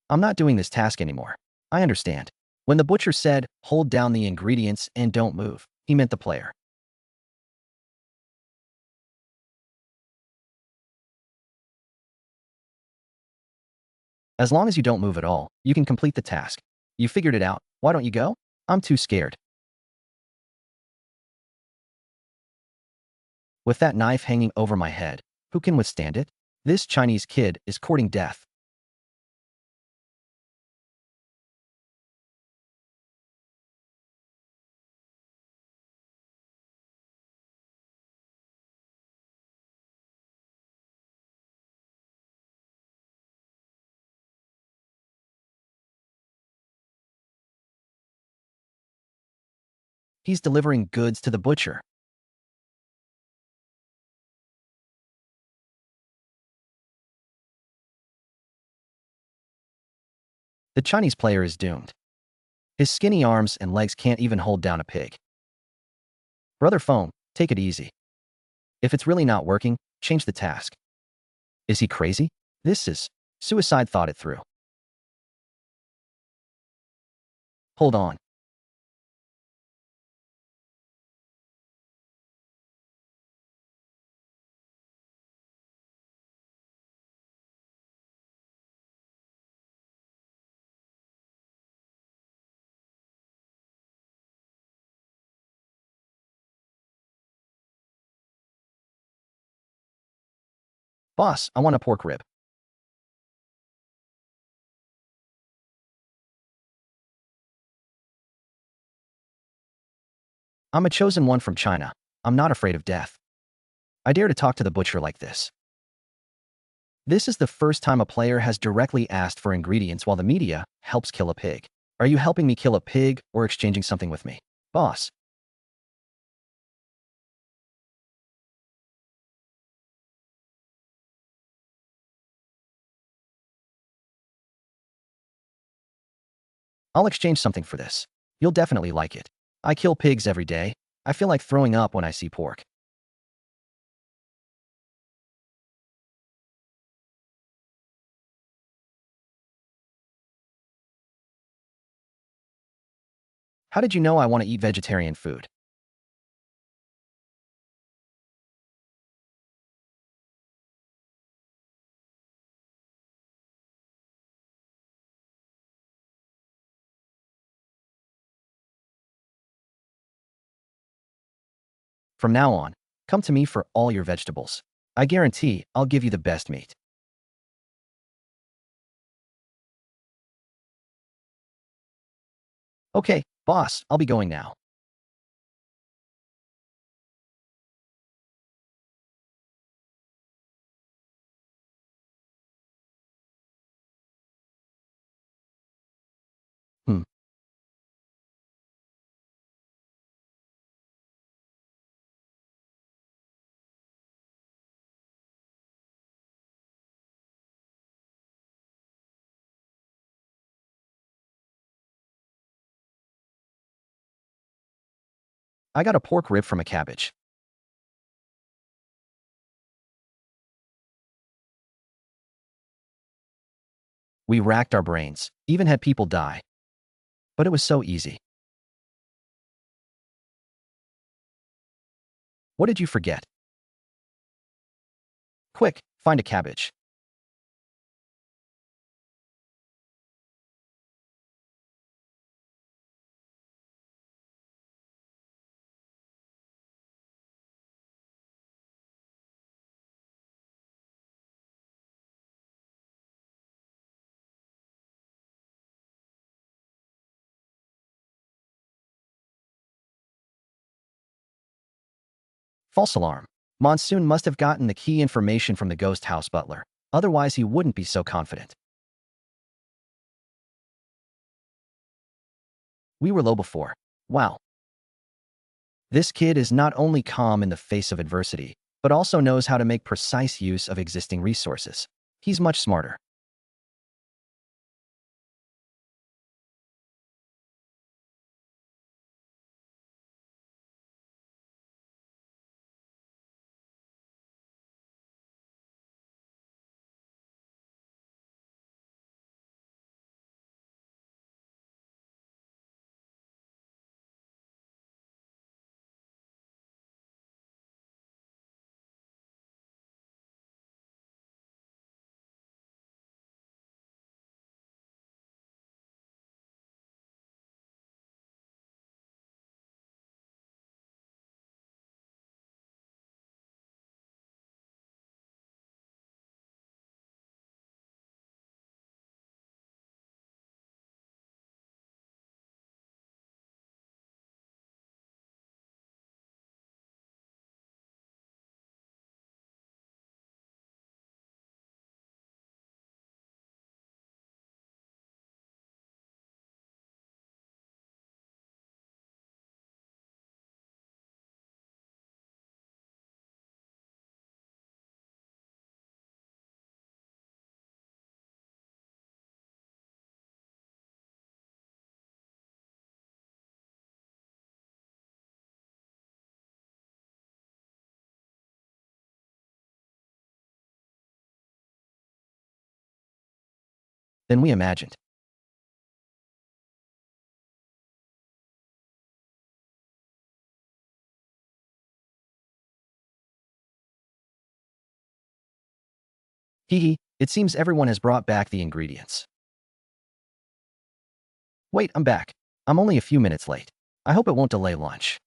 I'm not doing this task anymore. I understand. When the butcher said, hold down the ingredients and don't move, he meant the player. As long as you don't move at all, you can complete the task. You figured it out. Why don't you go? I'm too scared. With that knife hanging over my head, who can withstand it? This Chinese kid is courting death. He's delivering goods to the butcher. The Chinese player is doomed. His skinny arms and legs can't even hold down a pig. Brother Phone, take it easy. If it's really not working, change the task. Is he crazy? This is suicide. Thought it through. Hold on. Boss, I want a pork rib. I'm a chosen one from China. I'm not afraid of death. I dare to talk to the butcher like this. This is the first time a player has directly asked for ingredients while the media helps kill a pig. Are you helping me kill a pig or exchanging something with me? Boss, I'll exchange something for this. You'll definitely like it. I kill pigs every day. I feel like throwing up when I see pork. How did you know I want to eat vegetarian food? From now on, come to me for all your vegetables. I guarantee I'll give you the best meat. Okay, boss, I'll be going now. Hmm. I got a pork rib from a cabbage. We racked our brains, even had people die. But it was so easy. What did you forget? Quick, find a cabbage. False alarm. Monsoon must have gotten the key information from the ghost house butler. Otherwise, he wouldn't be so confident. We were low before. Wow. This kid is not only calm in the face of adversity, but also knows how to make precise use of existing resources. He's much smarter. Than we imagined. Hee, it seems everyone has brought back the ingredients. Wait, I'm back. I'm only a few minutes late. I hope it won't delay lunch.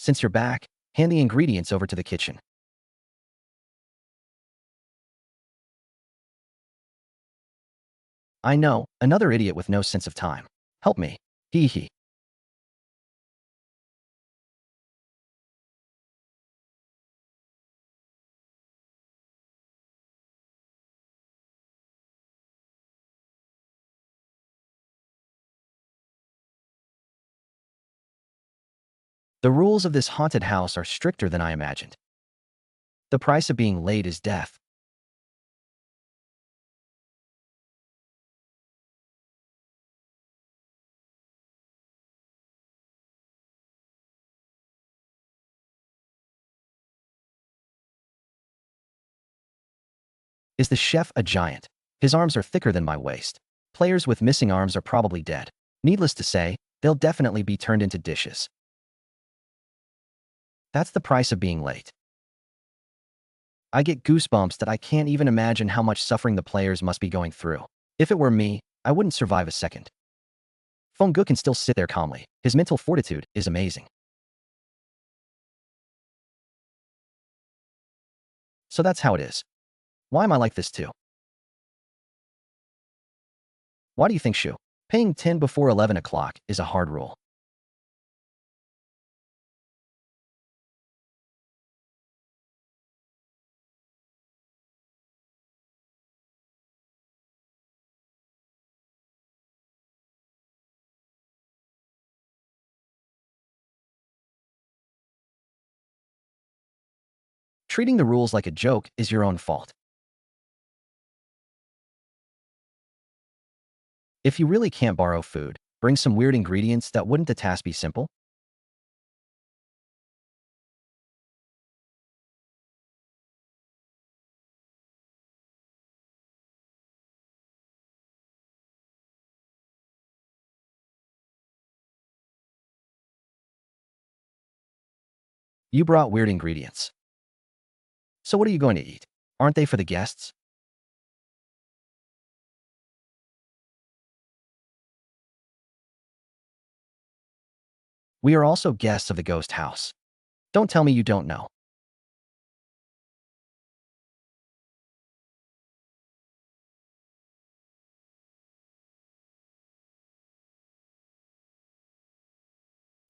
Since you're back, hand the ingredients over to the kitchen. I know, another idiot with no sense of time. Help me. Hee. The rules of this haunted house are stricter than I imagined. The price of being late is death. Is the chef a giant? His arms are thicker than my waist. Players with missing arms are probably dead. Needless to say, they'll definitely be turned into dishes. That's the price of being late. I get goosebumps that I can't even imagine how much suffering the players must be going through. If it were me, I wouldn't survive a second. Feng can still sit there calmly. His mental fortitude is amazing. So that's how it is. Why am I like this too? Why do you think, Shu? Paying 10 before 11 o'clock is a hard rule. Treating the rules like a joke is your own fault. If you really can't borrow food, bring some weird ingredients that wouldn't the task be simple? You brought weird ingredients. So what are you going to eat? Aren't they for the guests? We are also guests of the ghost house. Don't tell me you don't know.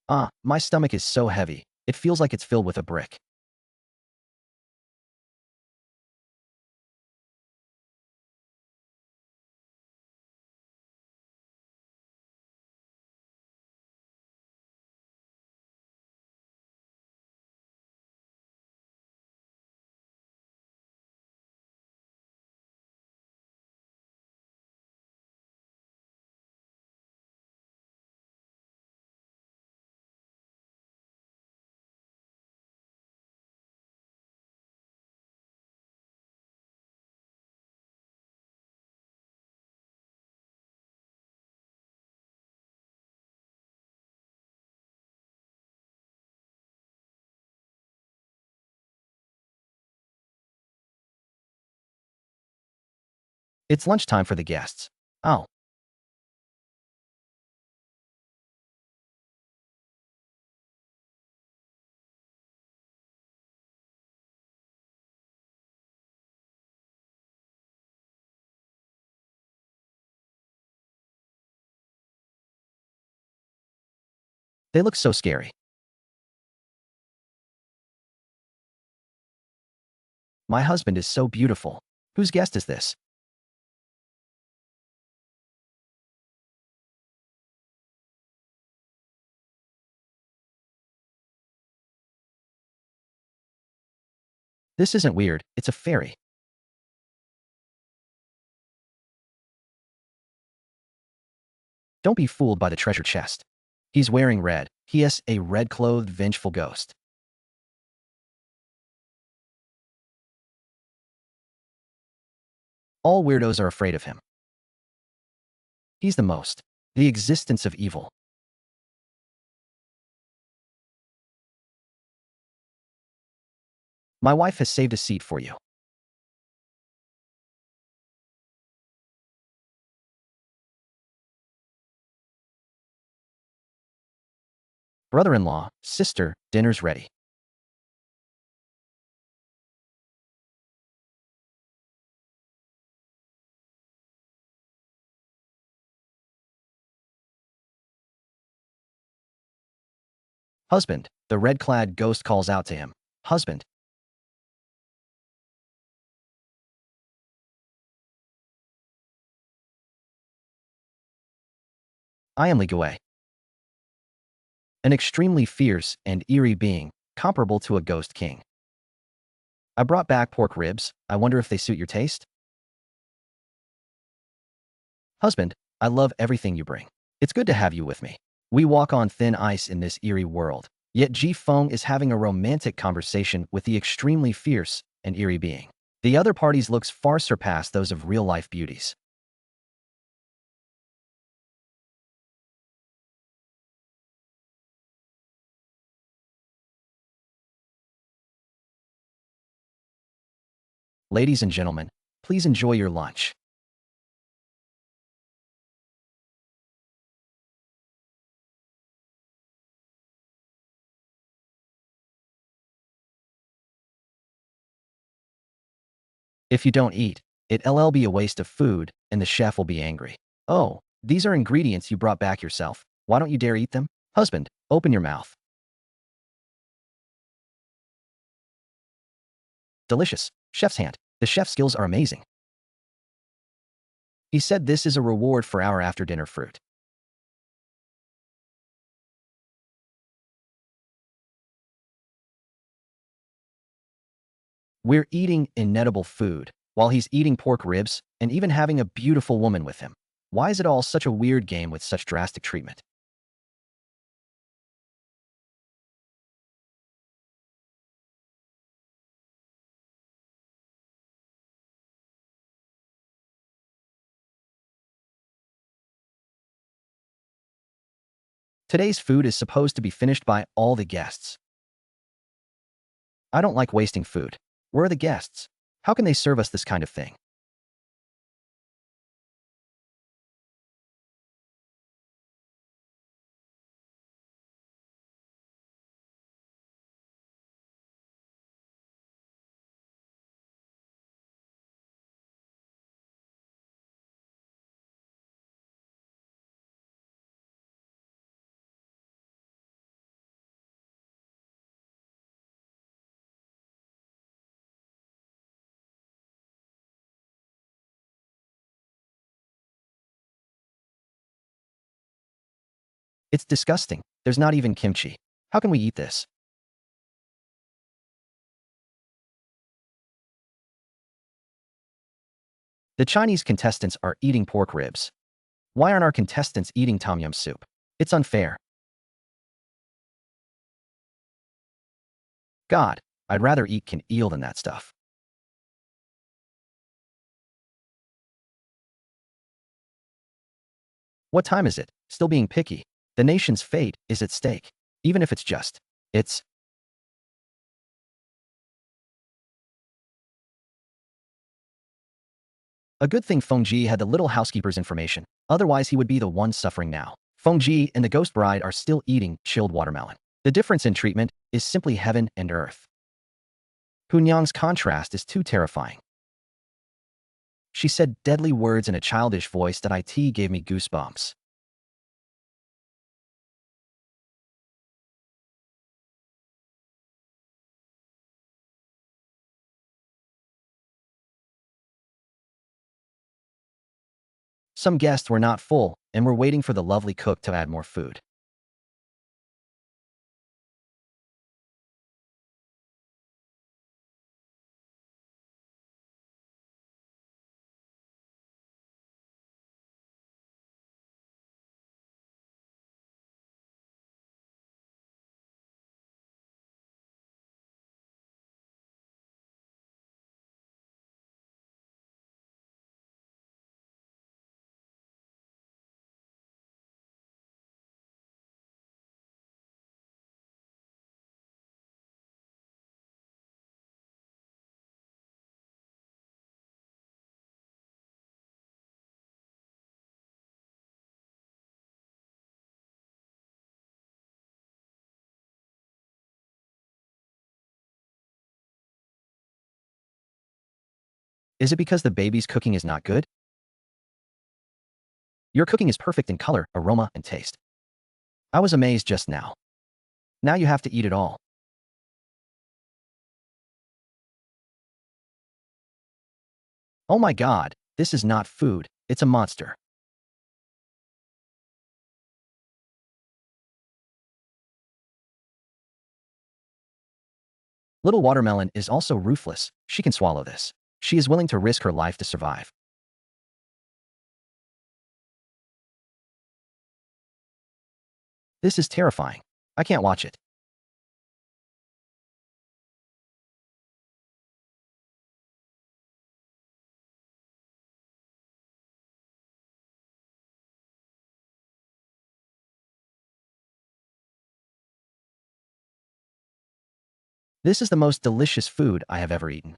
Ah, my stomach is so heavy. It feels like it's filled with a brick. It's lunchtime for the guests. Oh, they look so scary. My husband is so beautiful. Whose guest is this? This isn't weird, it's a fairy. Don't be fooled by the treasure chest. He's wearing red. He is a red-clothed, vengeful ghost. All weirdos are afraid of him. He's the most. The existence of evil. My wife has saved a seat for you. Brother-in-law, sister, dinner's ready. Husband, the red-clad ghost calls out to him. Husband, I am Li Gui. An extremely fierce and eerie being, comparable to a ghost king. I brought back pork ribs. I wonder if they suit your taste? Husband, I love everything you bring. It's good to have you with me. We walk on thin ice in this eerie world. Yet Ji Feng is having a romantic conversation with the extremely fierce and eerie being. The other party's looks far surpass those of real-life beauties. Ladies and gentlemen, please enjoy your lunch. If you don't eat, it'll be a waste of food, and the chef will be angry. Oh, these are ingredients you brought back yourself. Why don't you dare eat them? Husband, open your mouth. Delicious. Chef's hand. The chef's skills are amazing. He said this is a reward for our after-dinner fruit. We're eating inedible food, while he's eating pork ribs and even having a beautiful woman with him. Why is it all such a weird game with such drastic treatment? Today's food is supposed to be finished by all the guests. I don't like wasting food. Where are the guests? How can they serve us this kind of thing? It's disgusting. There's not even kimchi. How can we eat this? The Chinese contestants are eating pork ribs. Why aren't our contestants eating tom yum soup? It's unfair. God, I'd rather eat canned eel than that stuff. What time is it? Still being picky. The nation's fate is at stake. Even if it's just. It's a good thing Feng Ji had the little housekeeper's information. Otherwise, he would be the one suffering now. Feng Ji and the ghost bride are still eating chilled watermelon. The difference in treatment is simply heaven and earth. Hunyang's contrast is too terrifying. She said deadly words in a childish voice that it gave me goosebumps. Some guests were not full and were waiting for the lovely cook to add more food. Is it because the baby's cooking is not good? Your cooking is perfect in color, aroma, and taste. I was amazed just now. Now you have to eat it all. Oh my god, this is not food, it's a monster. Little Watermelon is also ruthless. She can swallow this. She is willing to risk her life to survive. This is terrifying. I can't watch it. This is the most delicious food I have ever eaten.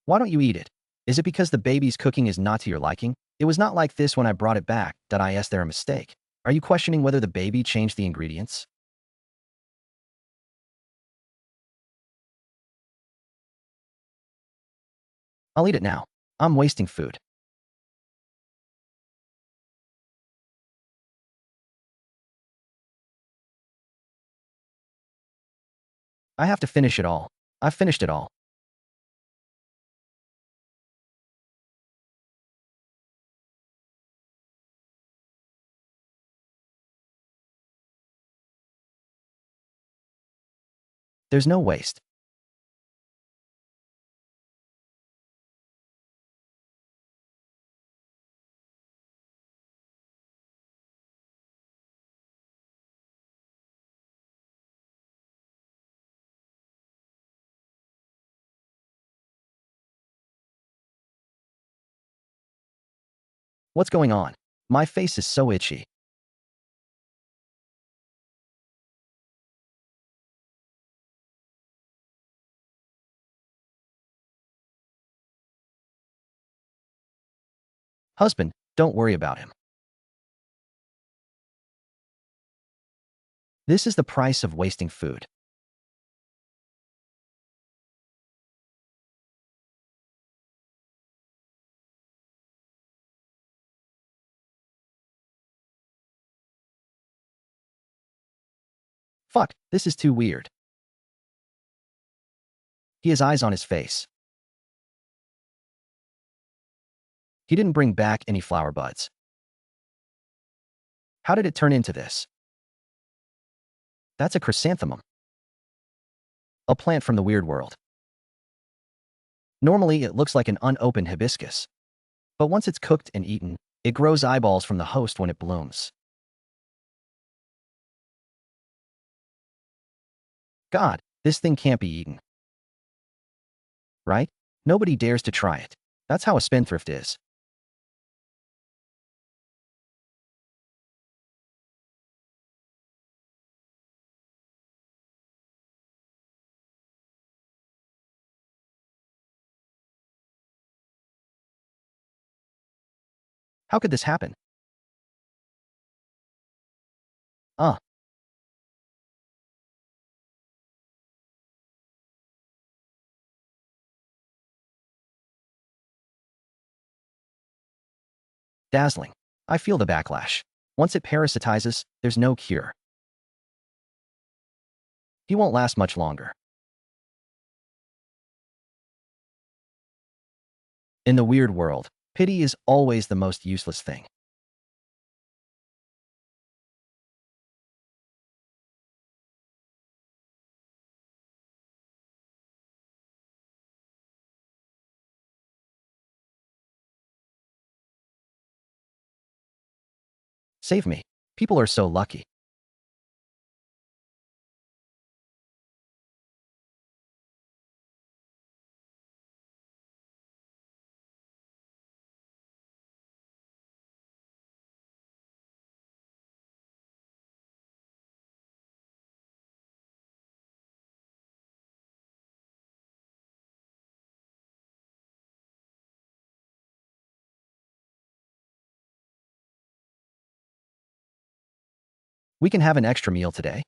Why don't you eat it? Is it because the baby's cooking is not to your liking? It was not like this when I brought it back. Is there a mistake? Are you questioning whether the baby changed the ingredients? I'll eat it now. I'm wasting food. I have to finish it all. I've finished it all. There's no waste. What's going on? My face is so itchy. Husband, don't worry about him. This is the price of wasting food. Fuck, this is too weird. He has eyes on his face. He didn't bring back any flower buds. How did it turn into this? That's a chrysanthemum. A plant from the weird world. Normally, it looks like an unopened hibiscus. But once it's cooked and eaten, it grows eyeballs from the host when it blooms. God, this thing can't be eaten. Right? Nobody dares to try it. That's how a spendthrift is. How could this happen? Uh, Dazzling. I feel the backlash. Once it parasitizes, there's no cure. He won't last much longer. In the weird world, pity is always the most useless thing. Save me. People are so lucky. We can have an extra meal today.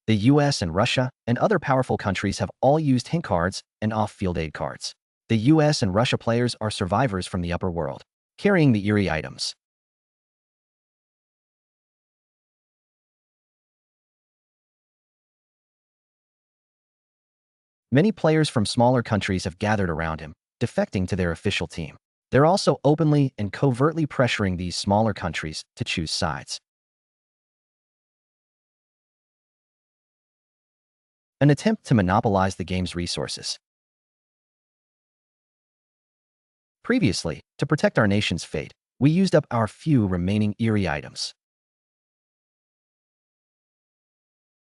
The US and Russia and other powerful countries have all used hint cards and off-field aid cards. The US and Russia players are survivors from the upper world, carrying the eerie items. Many players from smaller countries have gathered around him, defecting to their official team. They're also openly and covertly pressuring these smaller countries to choose sides. An attempt to monopolize the game's resources. Previously, to protect our nation's fate, we used up our few remaining eerie items.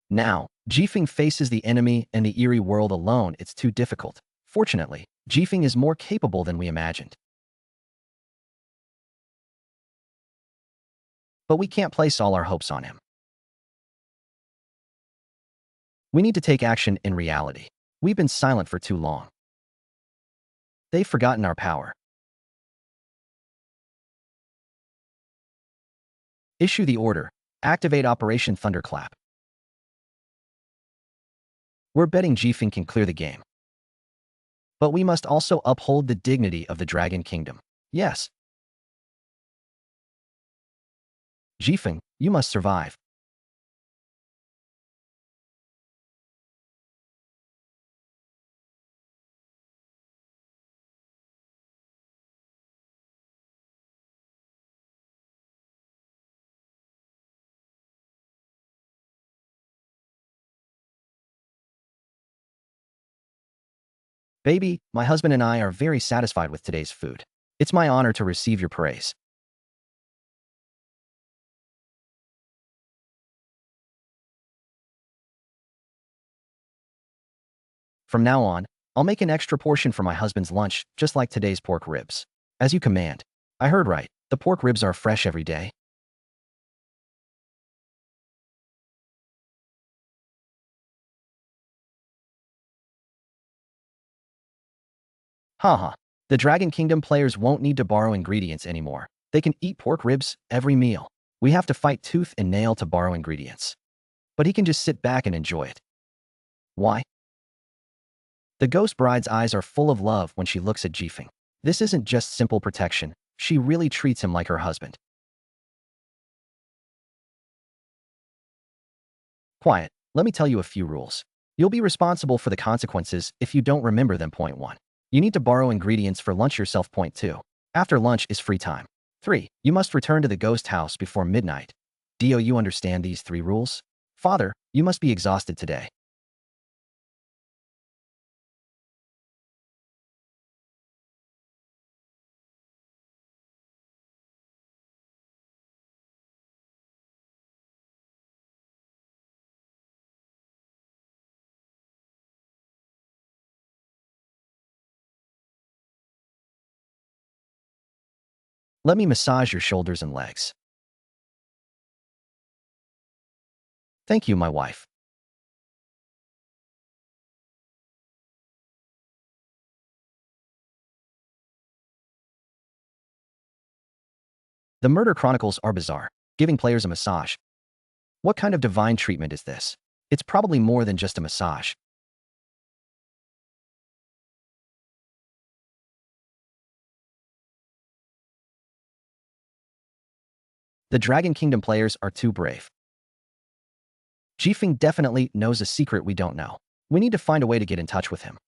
Now, Ji Feng faces the enemy and the eerie world alone. It's too difficult. Fortunately, Ji Feng is more capable than we imagined. But we can't place all our hopes on him. We need to take action in reality. We've been silent for too long. They've forgotten our power. Issue the order. Activate Operation Thunderclap. We're betting Ji Feng can clear the game. But we must also uphold the dignity of the Dragon Kingdom. Yes. Ji Feng, you must survive. Baby, my husband and I are very satisfied with today's food. It's my honor to receive your praise. From now on, I'll make an extra portion for my husband's lunch, just like today's pork ribs. As you command. I heard right. The pork ribs are fresh every day. Haha. The Dragon Kingdom players won't need to borrow ingredients anymore. They can eat pork ribs every meal. We have to fight tooth and nail to borrow ingredients. But he can just sit back and enjoy it. Why? The ghost bride's eyes are full of love when she looks at Ji Feng. This isn't just simple protection. She really treats him like her husband. Quiet. Let me tell you a few rules. You'll be responsible for the consequences if you don't remember them. Point 1. You need to borrow ingredients for lunch yourself. Point 2. After lunch is free time. 3. You must return to the ghost house before midnight. Do you understand these 3 rules? Father, you must be exhausted today. Let me massage your shoulders and legs. Thank you, my wife. The murder chronicles are bizarre, giving players a massage. What kind of divine treatment is this? It's probably more than just a massage. The Dragon Kingdom players are too brave. Ji Feng definitely knows a secret we don't know. We need to find a way to get in touch with him.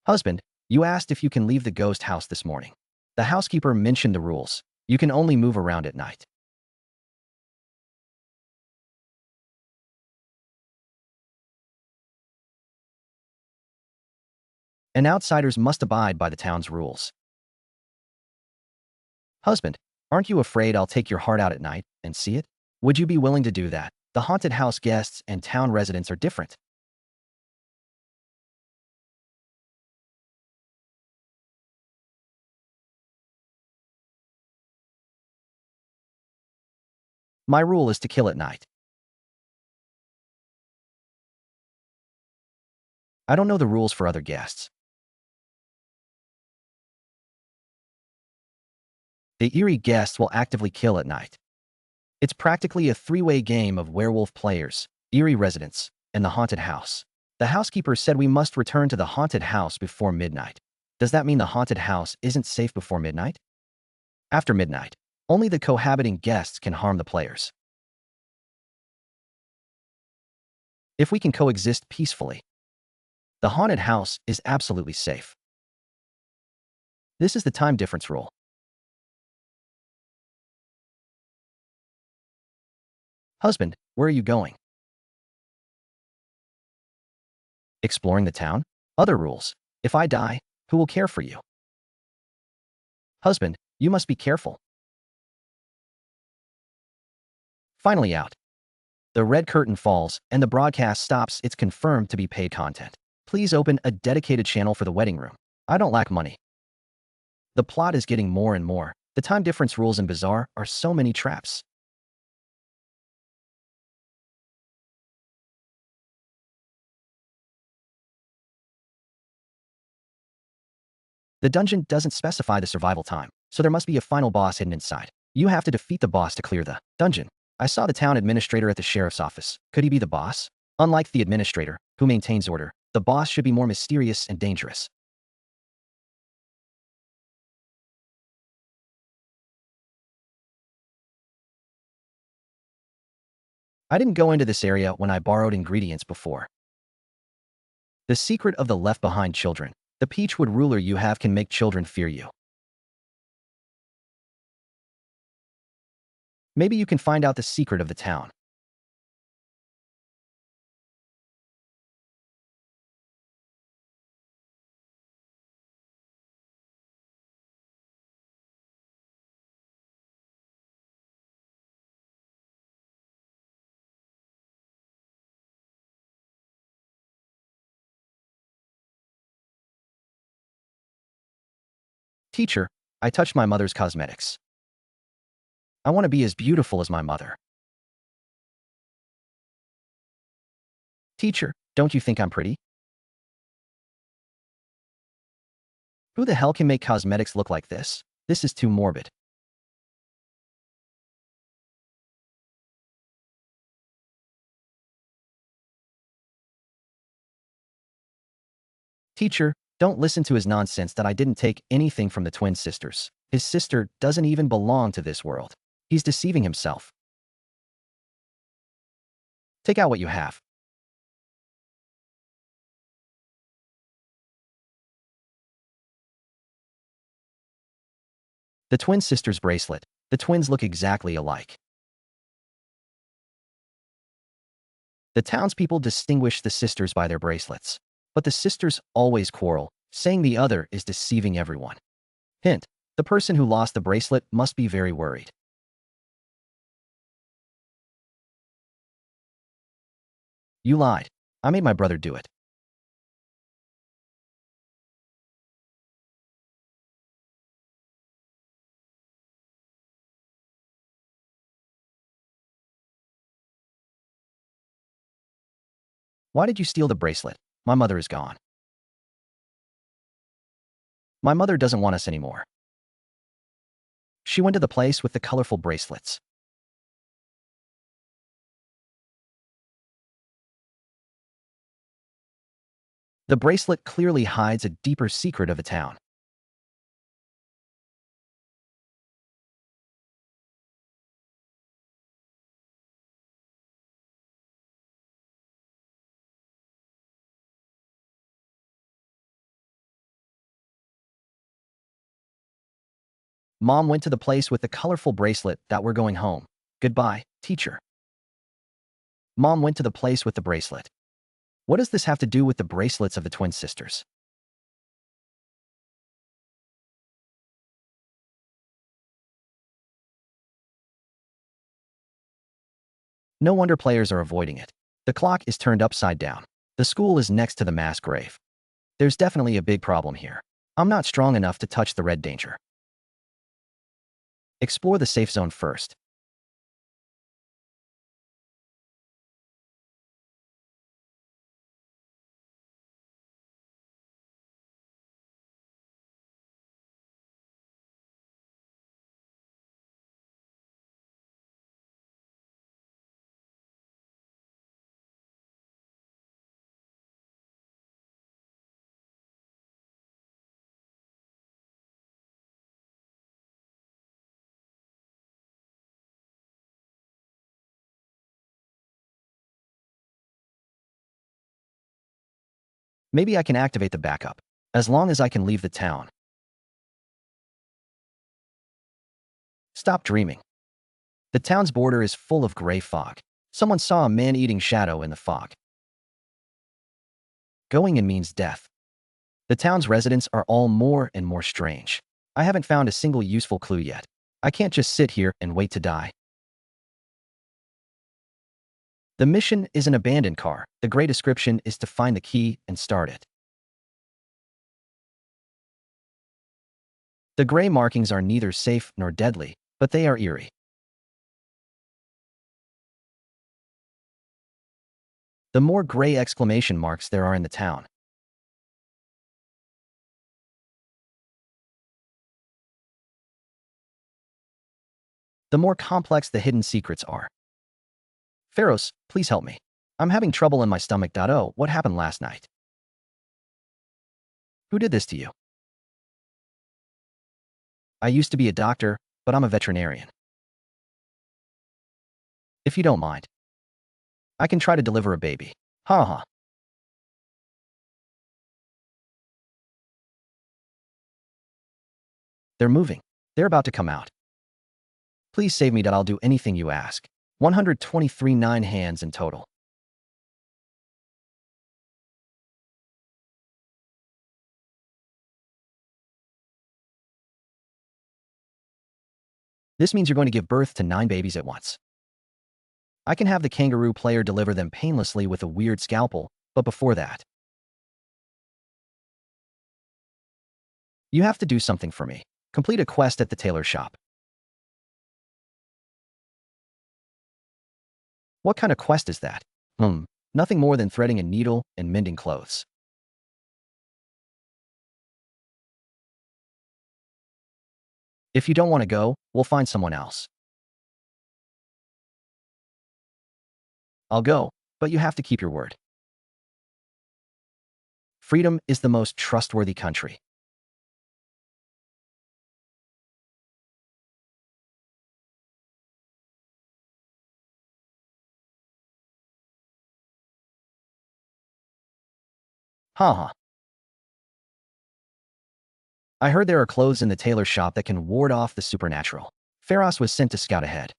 Husband, you asked if you can leave the ghost house this morning. The housekeeper mentioned the rules. You can only move around at night. And outsiders must abide by the town's rules. Husband, aren't you afraid I'll take your heart out at night and see it? Would you be willing to do that? The haunted house guests and town residents are different. My rule is to kill at night. I don't know the rules for other guests. The eerie guests will actively kill at night. It's practically a 3-way game of werewolf players, eerie residents, and the haunted house. The housekeeper said we must return to the haunted house before midnight. Does that mean the haunted house isn't safe before midnight? After midnight, only the cohabiting guests can harm the players. If we can coexist peacefully, the haunted house is absolutely safe. This is the time difference rule. Husband, where are you going? Exploring the town? Other rules. If I die, who will care for you? Husband, you must be careful. Finally out. The red curtain falls and the broadcast stops. It's confirmed to be paid content. Please open a dedicated channel for the wedding room. I don't lack money. The plot is getting more and more. The time difference rules in Bazaar are so many traps. The dungeon doesn't specify the survival time, so there must be a final boss hidden inside. You have to defeat the boss to clear the dungeon. I saw the town administrator at the sheriff's office. Could he be the boss? Unlike the administrator, who maintains order, the boss should be more mysterious and dangerous. I didn't go into this area when I borrowed ingredients before. The secret of the left-behind children. The Peachwood ruler you have can make children fear you. Maybe you can find out the secret of the town. Teacher, I touched my mother's cosmetics. I want to be as beautiful as my mother. Teacher, don't you think I'm pretty? Who the hell can make cosmetics look like this? This is too morbid. Teacher, don't listen to his nonsense that I didn't take anything from the twin sisters. His sister doesn't even belong to this world. He's deceiving himself. Take out what you have. The twin sisters' bracelet. The twins look exactly alike. The townspeople distinguish the sisters by their bracelets. But the sisters always quarrel, saying the other is deceiving everyone. Hint, the person who lost the bracelet must be very worried. You lied. I made my brother do it. Why did you steal the bracelet? My mother is gone. My mother doesn't want us anymore. She went to the place with the colorful bracelets. The bracelet clearly hides a deeper secret of the town. Mom went to the place with the colorful bracelet that we're going home. Goodbye, teacher. Mom went to the place with the bracelet. What does this have to do with the bracelets of the twin sisters? No wonder players are avoiding it. The clock is turned upside down. The school is next to the mass grave. There's definitely a big problem here. I'm not strong enough to touch the red danger. Explore the safe zone first. Maybe I can activate the backup, as long as I can leave the town. Stop dreaming. The town's border is full of gray fog. Someone saw a man-eating shadow in the fog. Going in means death. The town's residents are all more and more strange. I haven't found a single useful clue yet. I can't just sit here and wait to die. The mission is an abandoned car. The gray description is to find the key and start it. The gray markings are neither safe nor deadly, but they are eerie. The more gray exclamation marks there are in the town, the more complex the hidden secrets are. Pharaohs, please help me. I'm having trouble in my stomach. Oh, what happened last night? Who did this to you? I used to be a doctor, but I'm a veterinarian. If you don't mind, I can try to deliver a baby. Ha ha. They're moving. They're about to come out. Please save me. I'll do anything you ask. 123 9 hands in total. This means you're going to give birth to 9 babies at once. I can have the kangaroo player deliver them painlessly with a weird scalpel, but before that, You have to do something for me. Complete a quest at the tailor shop. What kind of quest is that? Nothing more than threading a needle and mending clothes. If you don't want to go, we'll find someone else. I'll go, but you have to keep your word. Freedom is the most trustworthy country. Haha. I heard there are clothes in the tailor shop that can ward off the supernatural. Pharos was sent to scout ahead.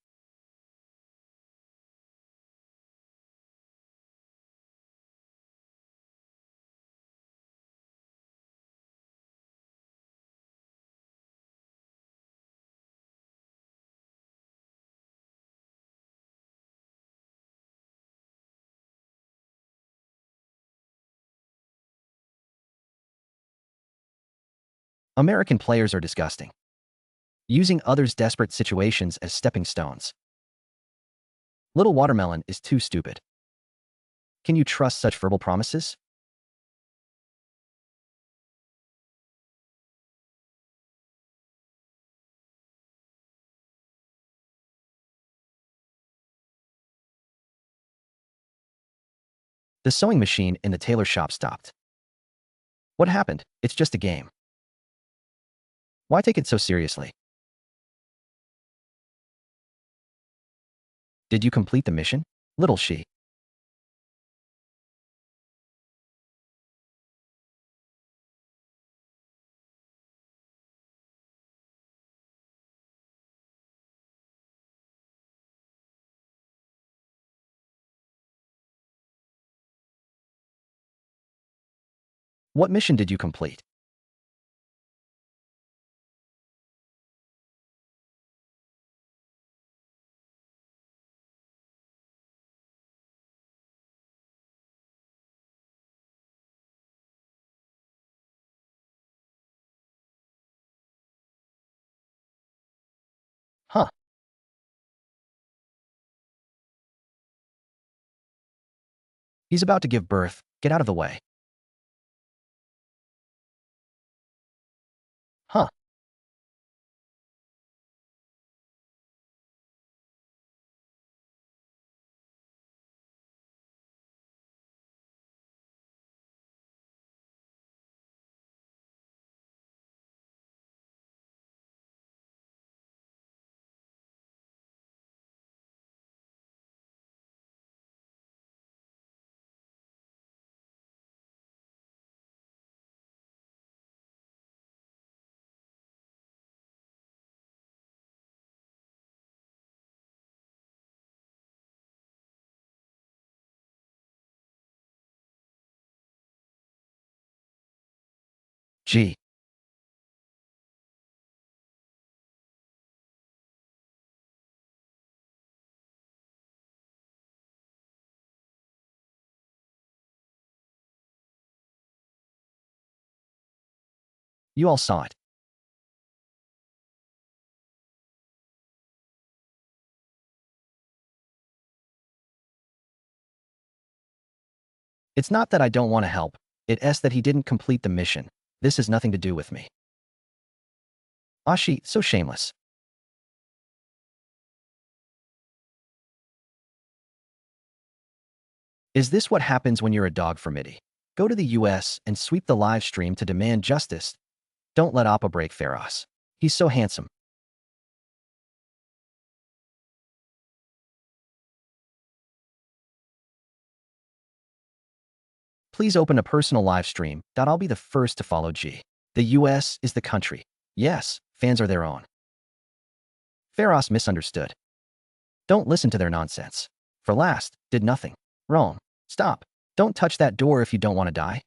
American players are disgusting, using others' desperate situations as stepping stones. Little Watermelon is too stupid. Can you trust such verbal promises? The sewing machine in the tailor shop stopped. What happened? It's just a game. Why take it so seriously? Did you complete the mission? Little she. What mission did you complete? Huh. He's about to give birth. Get out of the way. Huh. Gee. You all saw it. It's not that I don't want to help. It's that he didn't complete the mission. This has nothing to do with me. Ashi, so shameless. Is this what happens when you're a dog for MIDI? Go to the US and sweep the live stream to demand justice. Don't let Appa break Pharos. He's so handsome. Please open a personal live stream. I'll be the first to follow G. The US is the country. Yes, fans are their own. Pharos misunderstood. Don't listen to their nonsense. For last, did nothing. Rome. Stop. Don't touch that door if you don't want to die.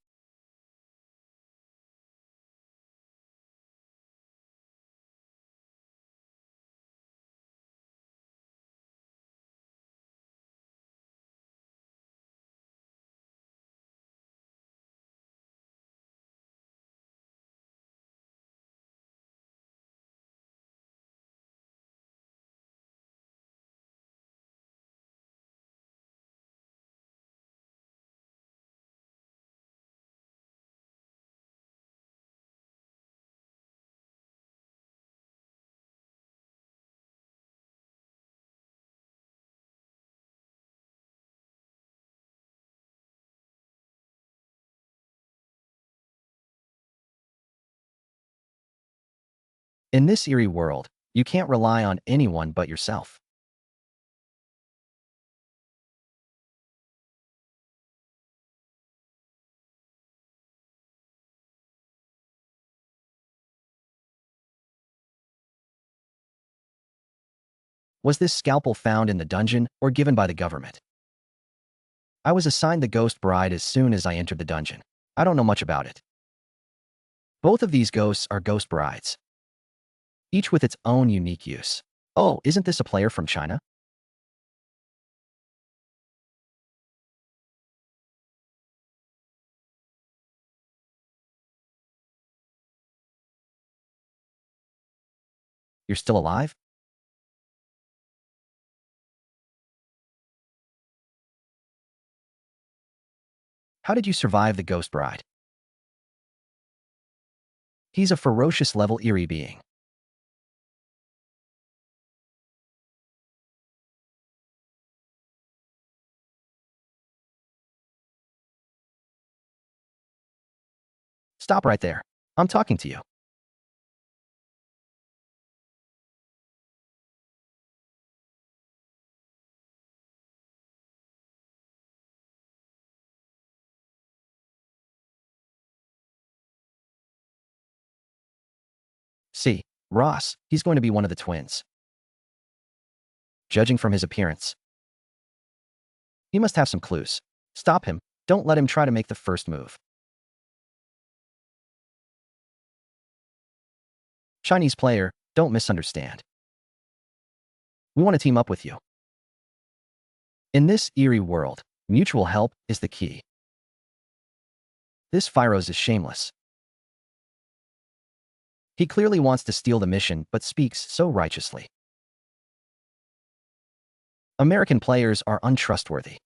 In this eerie world, you can't rely on anyone but yourself. Was this scalpel found in the dungeon or given by the government? I was assigned the ghost bride as soon as I entered the dungeon. I don't know much about it. Both of these ghosts are ghost brides, each with its own unique use. Oh, isn't this a player from China? You're still alive? How did you survive the ghost bride? He's a ferocious level eerie being. Stop right there. I'm talking to you. See, Ross, he's going to be one of the twins. Judging from his appearance, he must have some clues. Stop him. Don't let him try to make the first move. Chinese player, don't misunderstand. We want to team up with you. In this eerie world, mutual help is the key. This Phyros is shameless. He clearly wants to steal the mission, but speaks so righteously. American players are untrustworthy.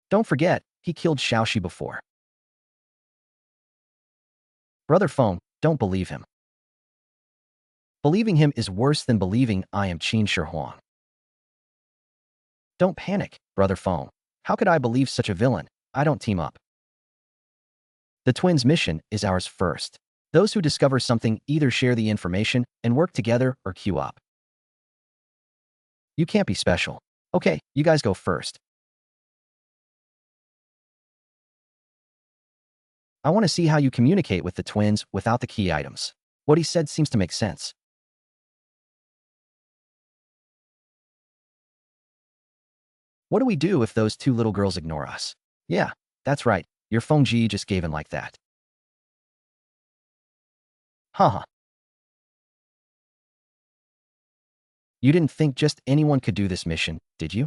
Don't forget, he killed Xiaoxi before. Brother Feng, don't believe him. Believing him is worse than believing I am Qin Shi Huang. Don't panic, Brother Feng. How could I believe such a villain? I don't team up. The twins' mission is ours first. Those who discover something either share the information and work together or queue up. You can't be special. Okay, you guys go first. I want to see how you communicate with the twins without the key items. What he said seems to make sense. What do we do if those two little girls ignore us? Yeah, that's right. Your phone G just gave in like that. Haha. You didn't think just anyone could do this mission, did you?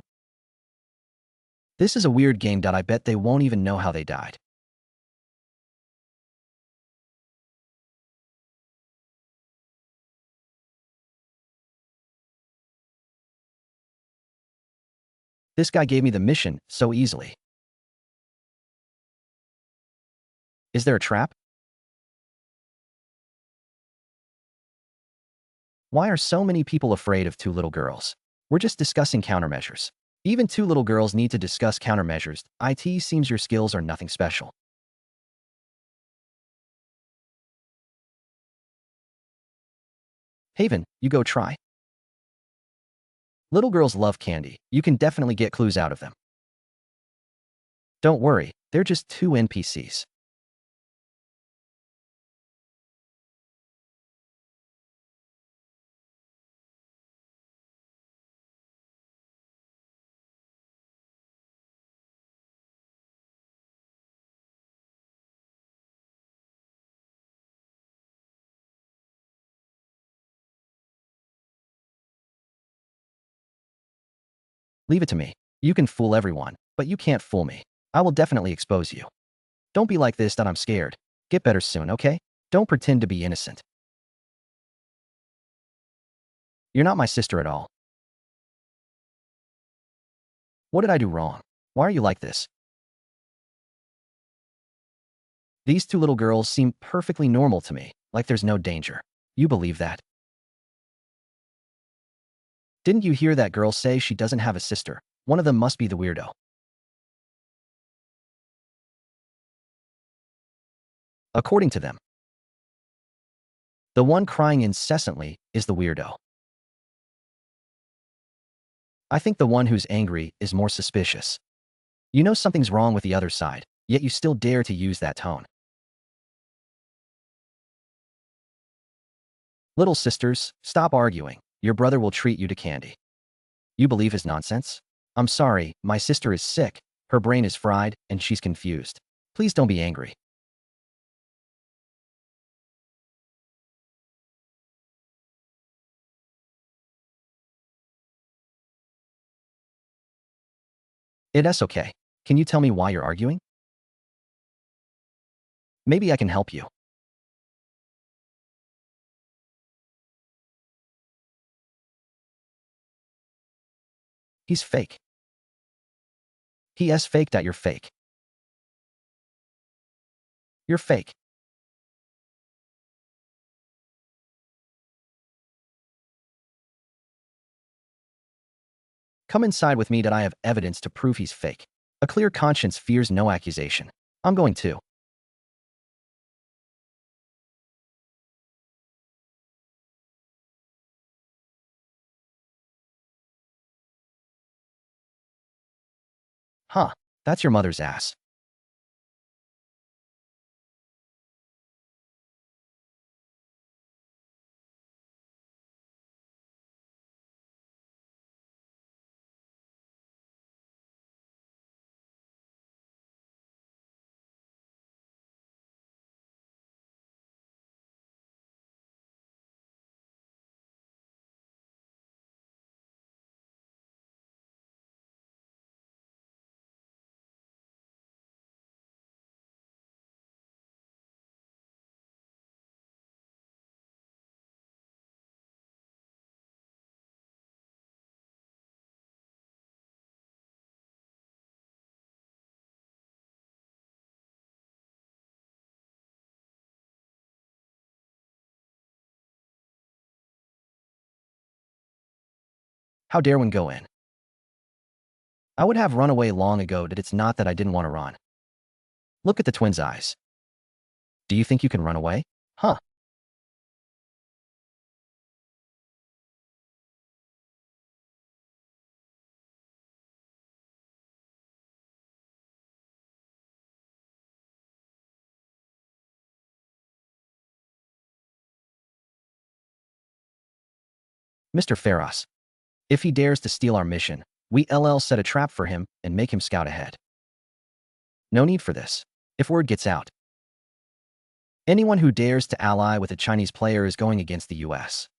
This is a weird game. I bet they won't even know how they died. This guy gave me the mission so easily. Is there a trap? Why are so many people afraid of two little girls? We're just discussing countermeasures. Even two little girls need to discuss countermeasures. It seems your skills are nothing special. Haven, you go try. Little girls love candy. You can definitely get clues out of them. Don't worry, they're just two NPCs. Leave it to me. You can fool everyone, but you can't fool me. I will definitely expose you. Don't be like this that I'm scared. Get better soon, okay? Don't pretend to be innocent. You're not my sister at all. What did I do wrong? Why are you like this? These two little girls seem perfectly normal to me, like there's no danger. You believe that? Didn't you hear that girl say she doesn't have a sister? One of them must be the weirdo. According to them, The one crying incessantly is the weirdo. I think the one who's angry is more suspicious. You know something's wrong with the other side, yet you still dare to use that tone. Little sisters, stop arguing. Your brother will treat you to candy. You believe his nonsense? I'm sorry, my sister is sick. Her brain is fried, and she's confused. Please don't be angry. It's okay. Can you tell me why you're arguing? Maybe I can help you. He's fake. He has faked that you're fake. You're fake. Come inside with me that I have evidence to prove he's fake. A clear conscience fears no accusation. I'm going to. Huh, that's your mother's ass. How dare one go in? I would have run away long ago that it's not that I didn't want to run. Look at the twins' eyes. Do you think you can run away? Huh. Mr. Ferros, if he dares to steal our mission, we set a trap for him and make him scout ahead. No need for this. If word gets out, anyone who dares to ally with a Chinese player is going against the US.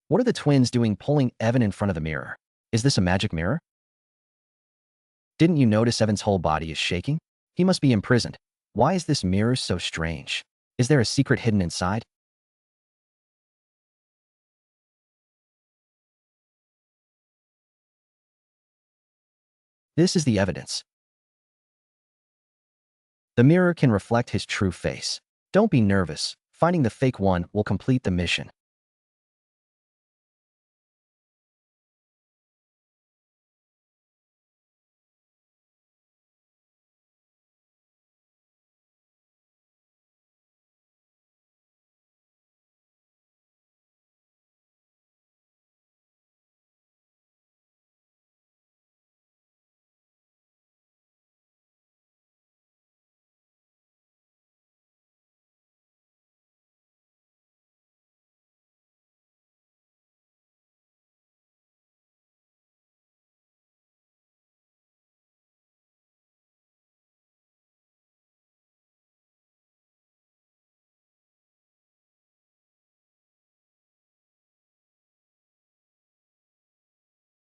What are the twins doing pulling Evan in front of the mirror? Is this a magic mirror? Didn't you notice Evan's whole body is shaking? He must be imprisoned. Why is this mirror so strange? Is there a secret hidden inside? This is the evidence. The mirror can reflect his true face. Don't be nervous. Finding the fake one will complete the mission.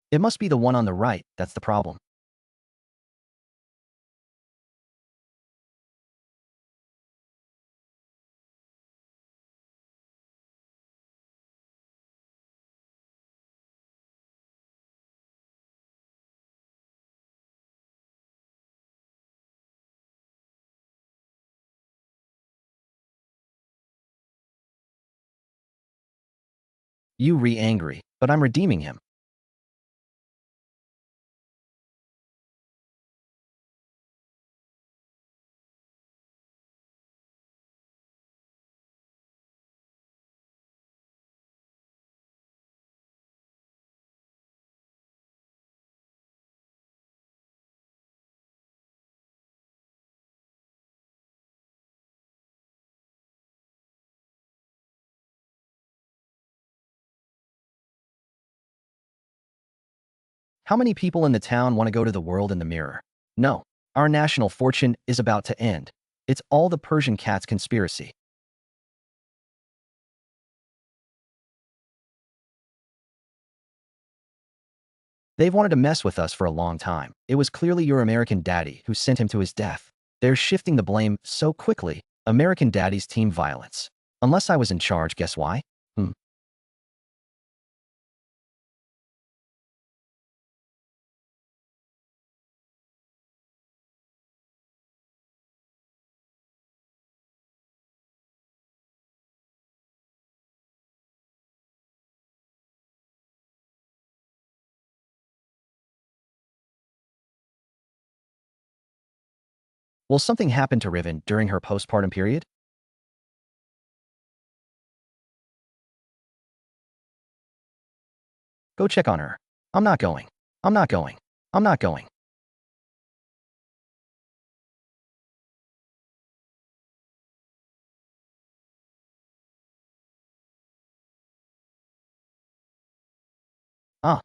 It must be the one on the right that's the problem. You re-angry, but I'm redeeming him. How many people in the town want to go to the world in the mirror? No. Our national fortune is about to end. It's all the Persian cat's conspiracy. They've wanted to mess with us for a long time. It was clearly your American daddy who sent him to his death. They're shifting the blame so quickly. American daddy's team violence. Unless I was in charge, guess why? Hmm. Will something happen to Riven during her postpartum period? Go check on her. I'm not going. I'm not going. I'm not going. Ah,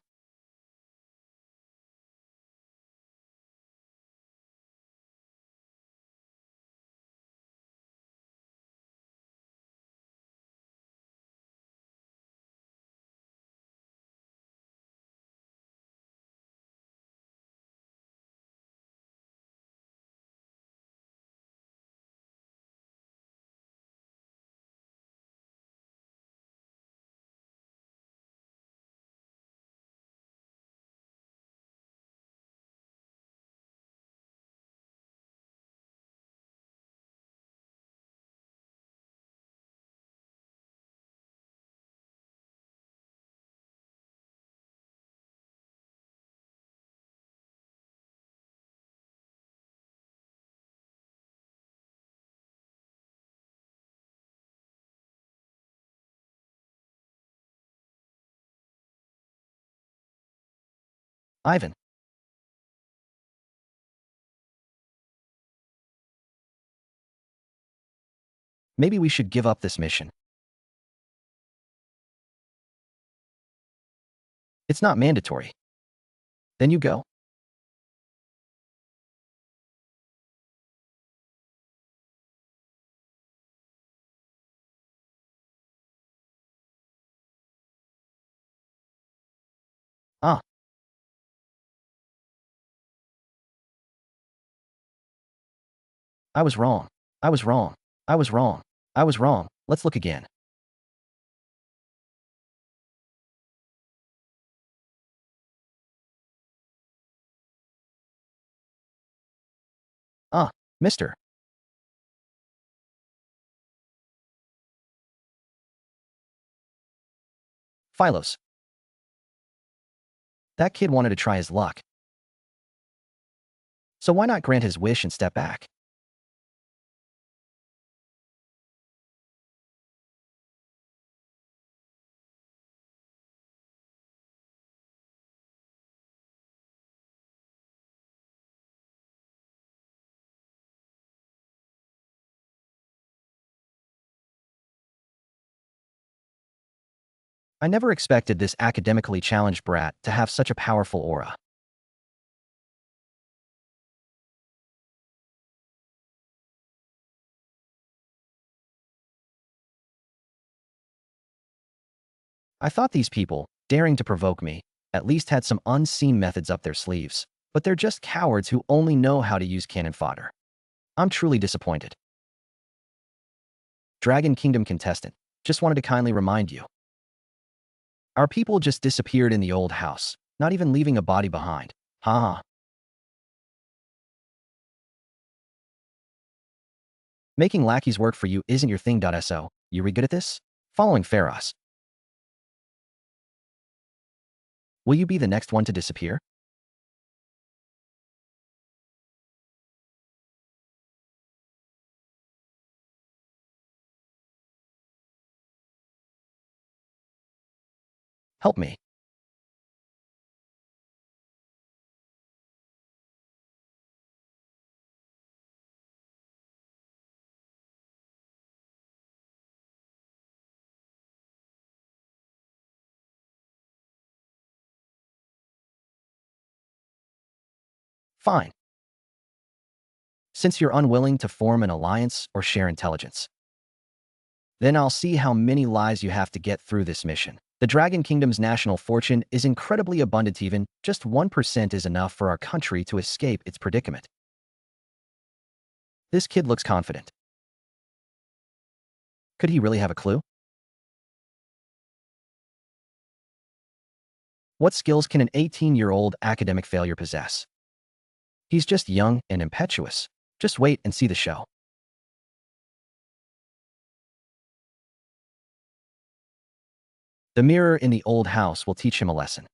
Ivan. Maybe we should give up this mission. It's not mandatory. Then you go. Ah, I was wrong. I was wrong. I was wrong. I was wrong. Let's look again. Ah, mister. Philos. That kid wanted to try his luck. So why not grant his wish and step back? I never expected this academically challenged brat to have such a powerful aura. I thought these people, daring to provoke me, at least had some unseen methods up their sleeves. But they're just cowards who only know how to use cannon fodder. I'm truly disappointed. Dragon Kingdom contestant. Just wanted to kindly remind you. Our people just disappeared in the old house, not even leaving a body behind. Haha. Making lackeys work for you isn't your thing. So, you re good at this? Following Pharos. Will you be the next one to disappear? Help me. Fine. Since you're unwilling to form an alliance or share intelligence, then I'll see how many lives you have to get through this mission. The Dragon Kingdom's national fortune is incredibly abundant. Even just 1% is enough for our country to escape its predicament. This kid looks confident. Could he really have a clue? What skills can an 18-year-old academic failure possess? He's just young and impetuous. Just wait and see the show. The mirror in the old house will teach him a lesson.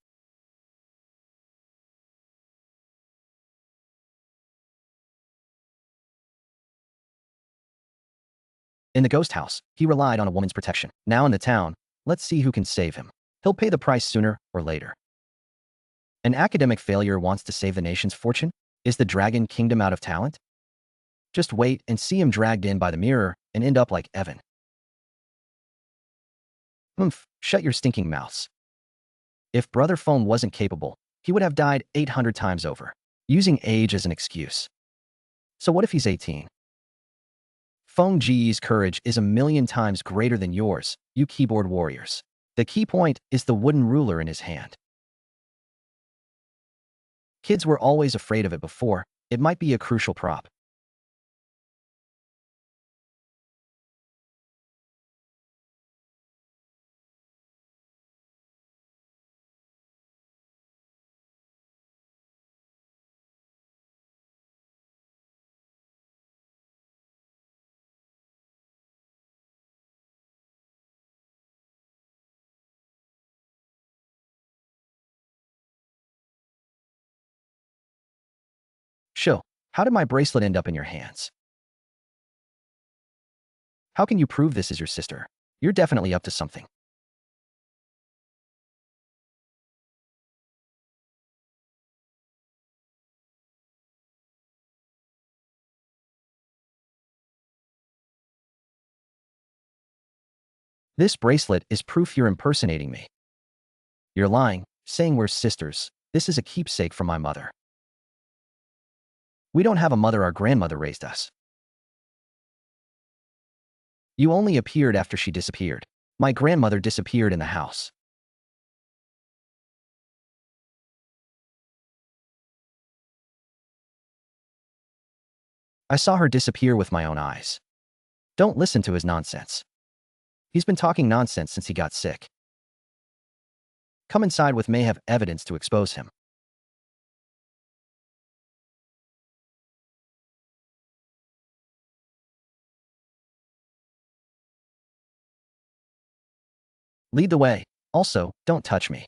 In the ghost house, he relied on a woman's protection. Now in the town, let's see who can save him. He'll pay the price sooner or later. An academic failure wants to save the nation's fortune? Is the Dragon Kingdom out of talent? Just wait and see him dragged in by the mirror and end up like Evan. Shut your stinking mouths. If Brother Feng wasn't capable, he would have died 800 times over, using age as an excuse. So what if he's 18? Feng Ji's courage is 1,000,000 times greater than yours, you keyboard warriors. The key point is the wooden ruler in his hand. Kids were always afraid of it before. It might be a crucial prop. Show, how did my bracelet end up in your hands? How can you prove this is your sister? You're definitely up to something. This bracelet is proof you're impersonating me. You're lying, saying we're sisters. This is a keepsake from my mother. We don't have a mother, our grandmother raised us. You only appeared after she disappeared. My grandmother disappeared in the house. I saw her disappear with my own eyes. Don't listen to his nonsense. He's been talking nonsense since he got sick. Come inside with may have evidence to expose him. Lead the way. Also, don't touch me.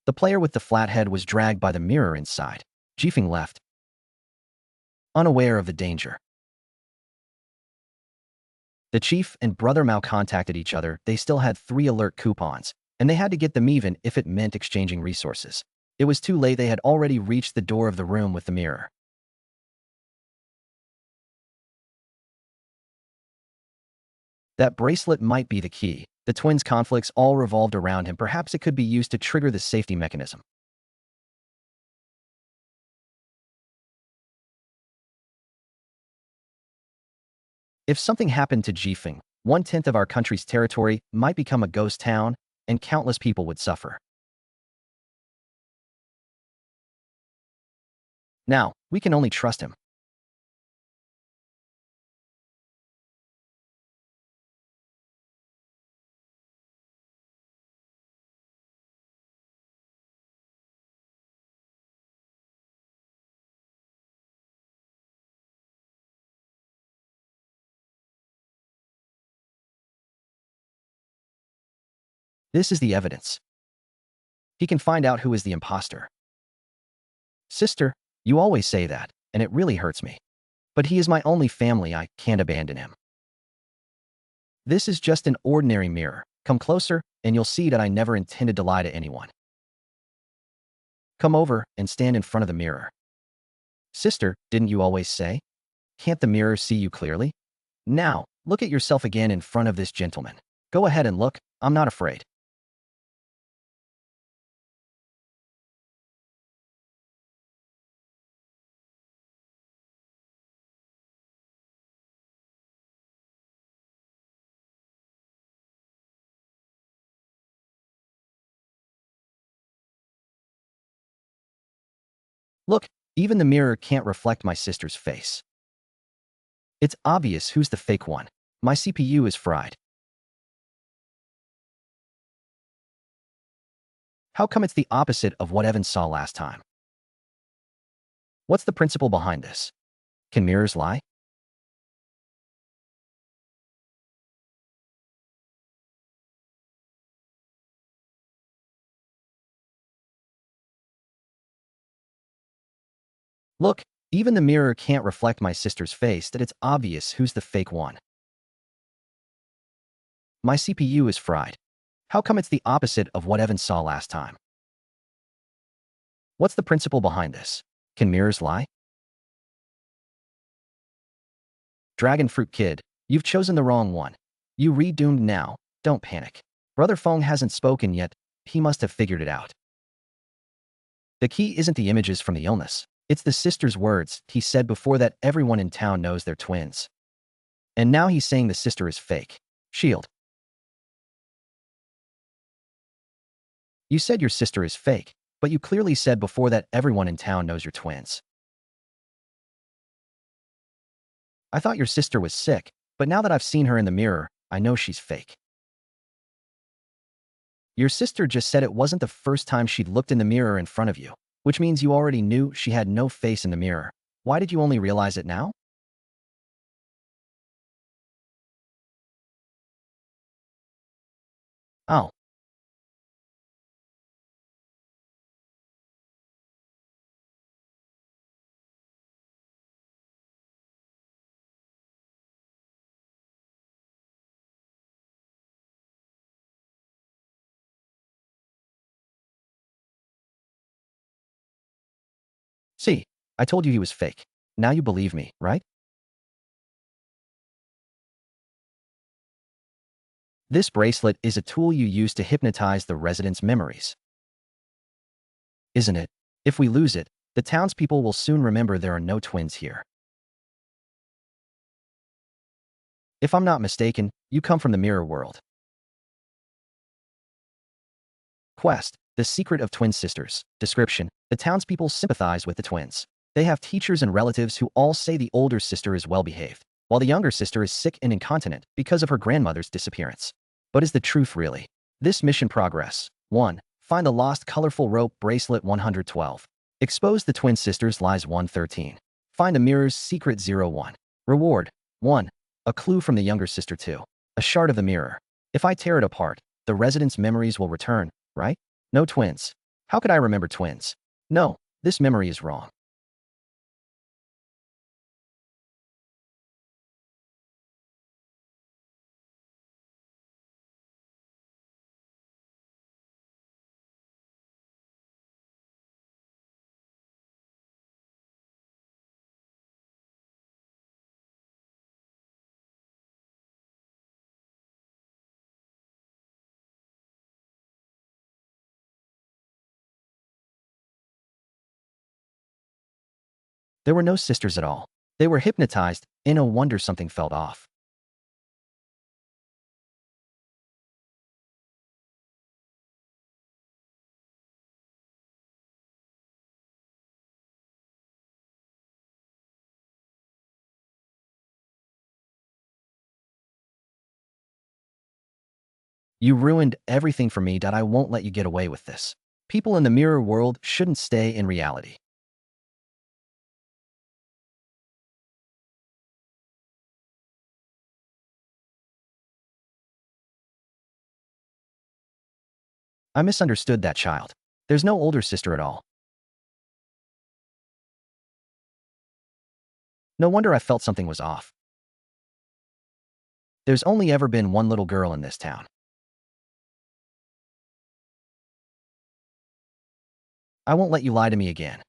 The player with the flat head was dragged by the mirror inside. Ji Feng left, unaware of the danger. The chief and Brother Mao contacted each other. They still had 3 alert coupons, and they had to get them even if it meant exchanging resources. It was too late. They had already reached the door of the room with the mirror. That bracelet might be the key. The twins' conflicts all revolved around him. Perhaps it could be used to trigger the safety mechanism. If something happened to Ji Feng, 1/10 of our country's territory might become a ghost town, and countless people would suffer. Now, we can only trust him. This is the evidence. He can find out who is the imposter. Sister, you always say that, and it really hurts me. But he is my only family, I can't abandon him. This is just an ordinary mirror. Come closer, and you'll see that I never intended to lie to anyone. Come over and stand in front of the mirror. Sister, didn't you always say? Can't the mirror see you clearly? Now, look at yourself again in front of this gentleman. Go ahead and look, I'm not afraid. Look, even the mirror can't reflect my sister's face. It's obvious who's the fake one. My CPU is fried. How come it's the opposite of what Evan saw last time? What's the principle behind this? Can mirrors lie? Look, even the mirror can't reflect my sister's face, that it's obvious who's the fake one. My CPU is fried. How come it's the opposite of what Evan saw last time? What's the principle behind this? Can mirrors lie? Dragon Fruit Kid, you've chosen the wrong one. You redoomed now, don't panic. Brother Feng hasn't spoken yet, he must have figured it out. The key isn't the images from the illness. It's the sister's words. He said before that everyone in town knows they're twins. And now he's saying the sister is fake. Shield. You said your sister is fake, but you clearly said before that everyone in town knows you're twins. I thought your sister was sick, but now that I've seen her in the mirror, I know she's fake. Your sister just said it wasn't the first time she'd looked in the mirror in front of you, which means you already knew she had no face in the mirror. Why did you only realize it now? Oh, see, I told you he was fake. Now you believe me, right? This bracelet is a tool you use to hypnotize the residents' memories, isn't it? If we lose it, the townspeople will soon remember there are no twins here. If I'm not mistaken, you come from the mirror world. Quest: The Secret of Twin Sisters. Description: The townspeople sympathize with the twins. They have teachers and relatives who all say the older sister is well-behaved, while the younger sister is sick and incontinent because of her grandmother's disappearance. But is the truth really? This mission progress. 1. Find the lost colorful rope bracelet 112. Expose the twin sisters lies 113. Find the mirror's secret 01. Reward. 1. A clue from the younger sister 2. A shard of the mirror. If I tear it apart, the residents' memories will return, right? No twins. How could I remember twins? No, this memory is wrong. There were no sisters at all. They were hypnotized, and no wonder something felt off. You ruined everything for me. I won't let you get away with this. People in the mirror world shouldn't stay in reality. I misunderstood that child. There's no older sister at all. No wonder I felt something was off. There's only ever been one little girl in this town. I won't let you lie to me again.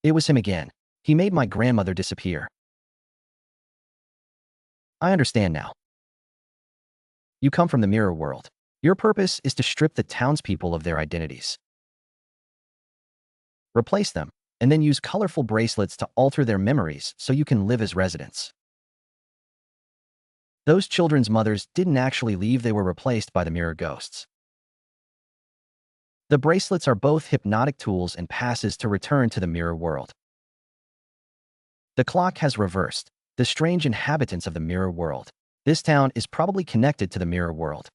It was him again. He made my grandmother disappear. I understand now. You come from the mirror world. Your purpose is to strip the townspeople of their identities. Replace them, and then use colorful bracelets to alter their memories so you can live as residents. Those children's mothers didn't actually leave, they were replaced by the mirror ghosts. The bracelets are both hypnotic tools and passes to return to the mirror world. The clock has reversed. The strange inhabitants of the mirror world. This town is probably connected to the mirror world.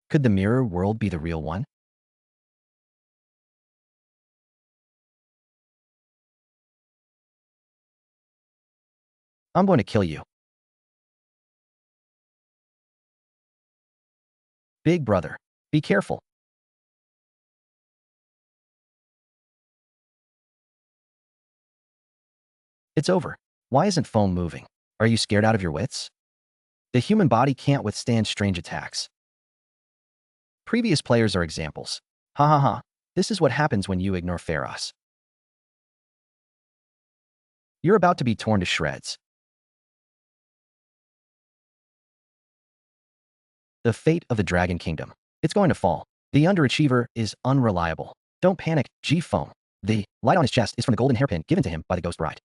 Could the mirror world be the real one? I'm going to kill you. Big brother, be careful. It's over. Why isn't phone moving? Are you scared out of your wits? The human body can't withstand strange attacks. Previous players are examples. Ha ha ha. This is what happens when you ignore Pharos. You're about to be torn to shreds. The fate of the Dragon Kingdom. It's going to fall. The underachiever is unreliable. Don't panic, Ji Feng. The light on his chest is from the golden hairpin given to him by the ghost bride.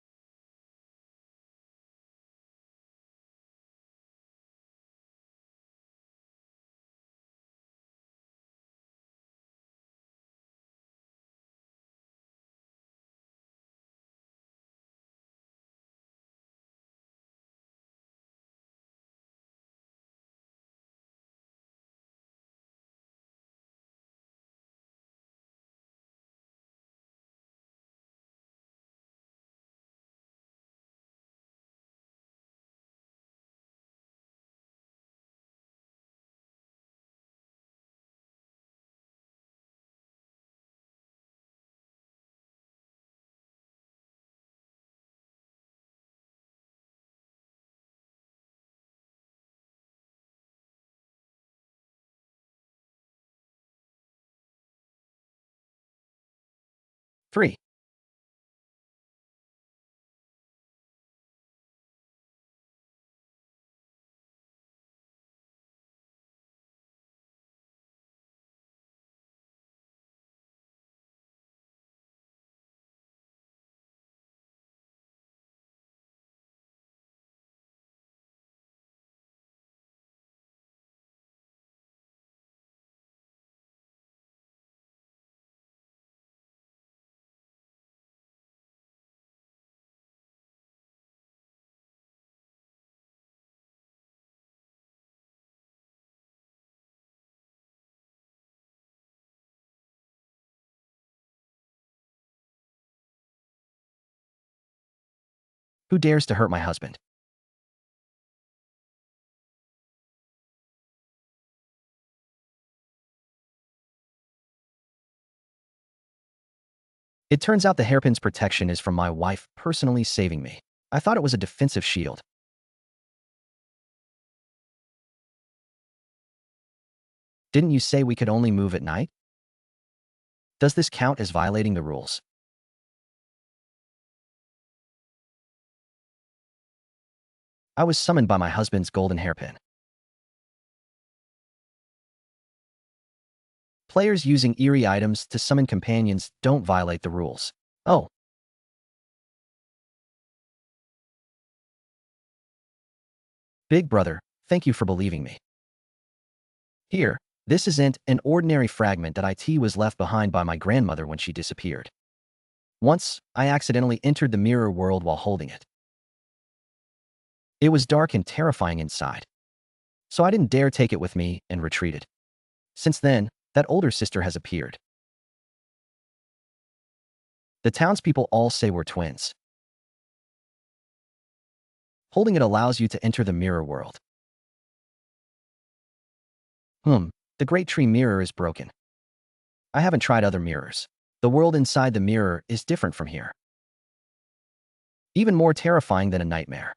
Three. Who dares to hurt my husband? It turns out the hairpin's protection is from my wife personally saving me. I thought it was a defensive shield. Didn't you say we could only move at night? Does this count as violating the rules? I was summoned by my husband's golden hairpin. Players using eerie items to summon companions don't violate the rules. Oh, Big Brother, thank you for believing me. Here, this isn't an ordinary fragment that IT was left behind by my grandmother when she disappeared. Once, I accidentally entered the mirror world while holding it. It was dark and terrifying inside, so I didn't dare take it with me and retreated. Since then, that older sister has appeared. The townspeople all say we're twins. Holding it allows you to enter the mirror world. The Great Tree mirror is broken. I haven't tried other mirrors. The world inside the mirror is different from here. Even more terrifying than a nightmare.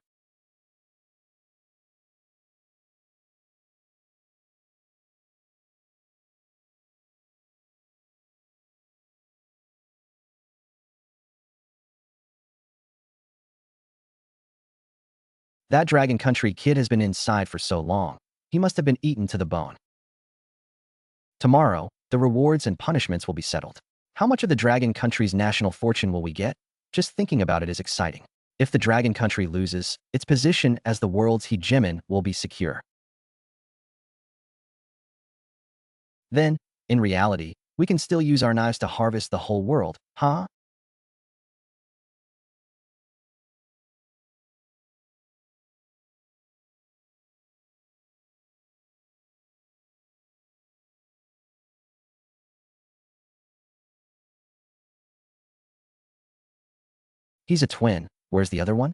That Dragon Country kid has been inside for so long. He must have been eaten to the bone. Tomorrow, the rewards and punishments will be settled. How much of the Dragon Country's national fortune will we get? Just thinking about it is exciting. If the Dragon Country loses, its position as the world's hegemon will be secure. Then, in reality, we can still use our knives to harvest the whole world, huh? He's a twin. Where's the other one?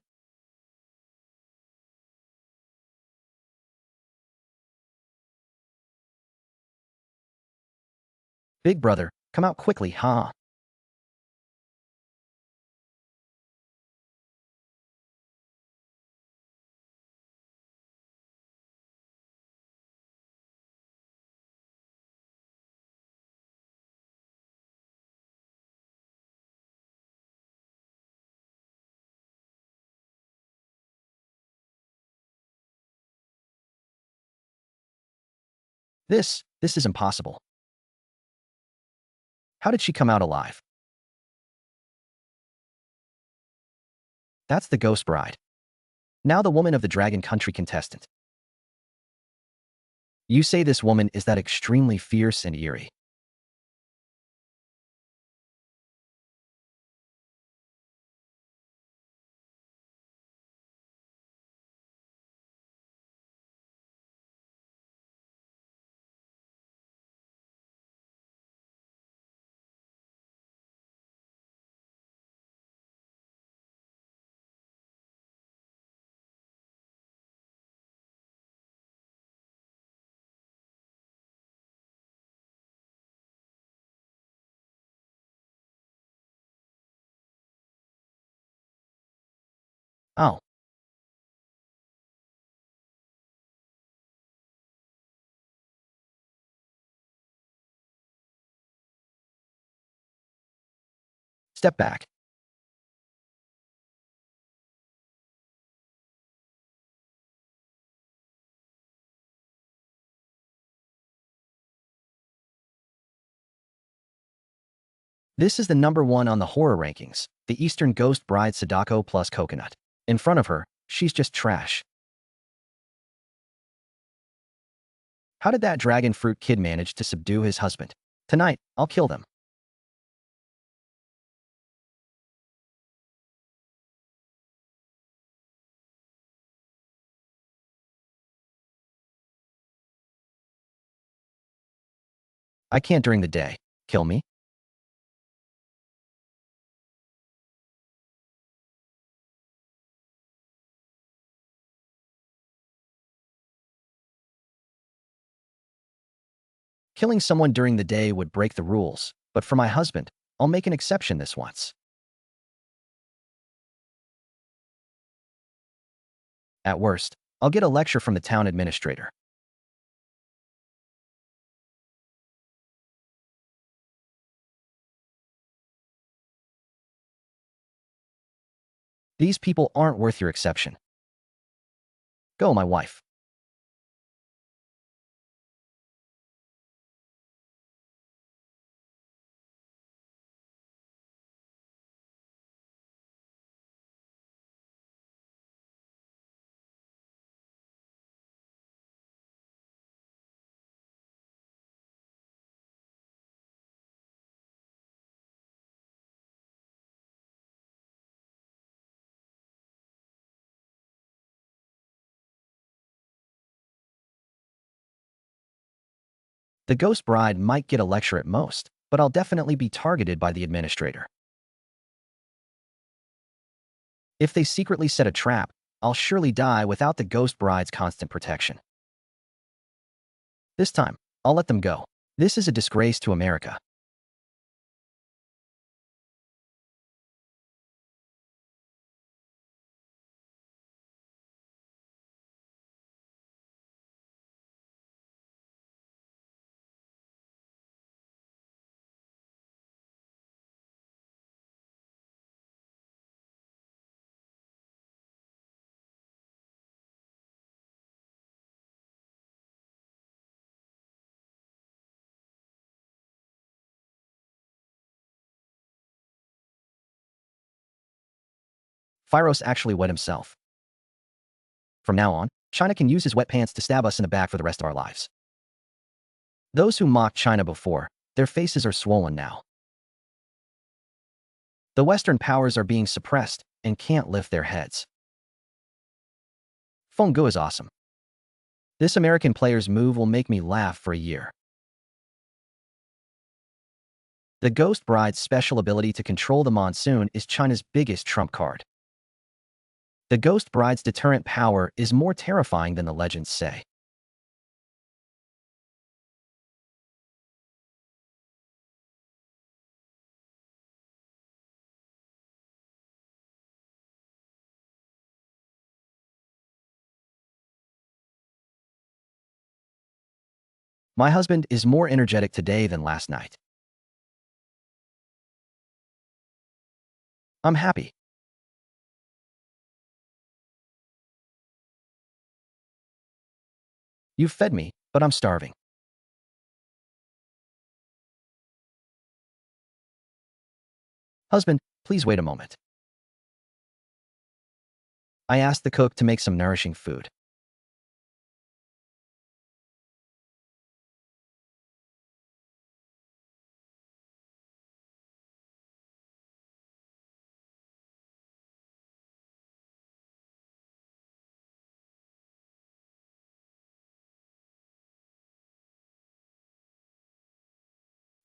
Big Brother, come out quickly, huh? This is impossible. How did she come out alive? That's the Ghost Bride. Now the woman of the Dragon Country contestant. You say this woman is that extremely fierce and eerie. Oh, step back. This is the #1 on the horror rankings, the Eastern Ghost Bride Sadako plus Coconut. In front of her, she's just trash. How did that dragon fruit kid manage to subdue his husband? Tonight, I'll kill them. I can't during the day. Kill me? Killing someone during the day would break the rules, but for my husband, I'll make an exception this once. At worst, I'll get a lecture from the town administrator. These people aren't worth your exception. Go, my wife. The ghost bride might get a lecture at most, but I'll definitely be targeted by the administrator. If they secretly set a trap, I'll surely die without the ghost bride's constant protection. This time, I'll let them go. This is a disgrace to America. Phyros actually wet himself. From now on, China can use his wet pants to stab us in the back for the rest of our lives. Those who mocked China before, their faces are swollen now. The Western powers are being suppressed and can't lift their heads. Feng Guo is awesome. This American player's move will make me laugh for a year. The Ghost Bride's special ability to control the monsoon is China's biggest trump card. The Ghost Bride's deterrent power is more terrifying than the legends say. My husband is more energetic today than last night. I'm happy. You've fed me, but I'm starving. Husband, please wait a moment. I asked the cook to make some nourishing food.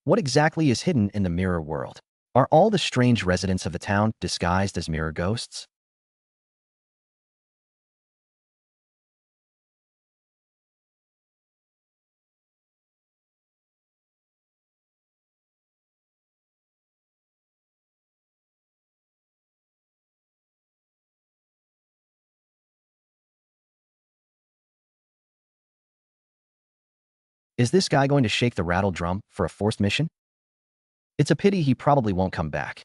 What exactly is hidden in the mirror world? Are all the strange residents of the town disguised as mirror ghosts? Is this guy going to shake the rattle drum for a forced mission? It's a pity he probably won't come back.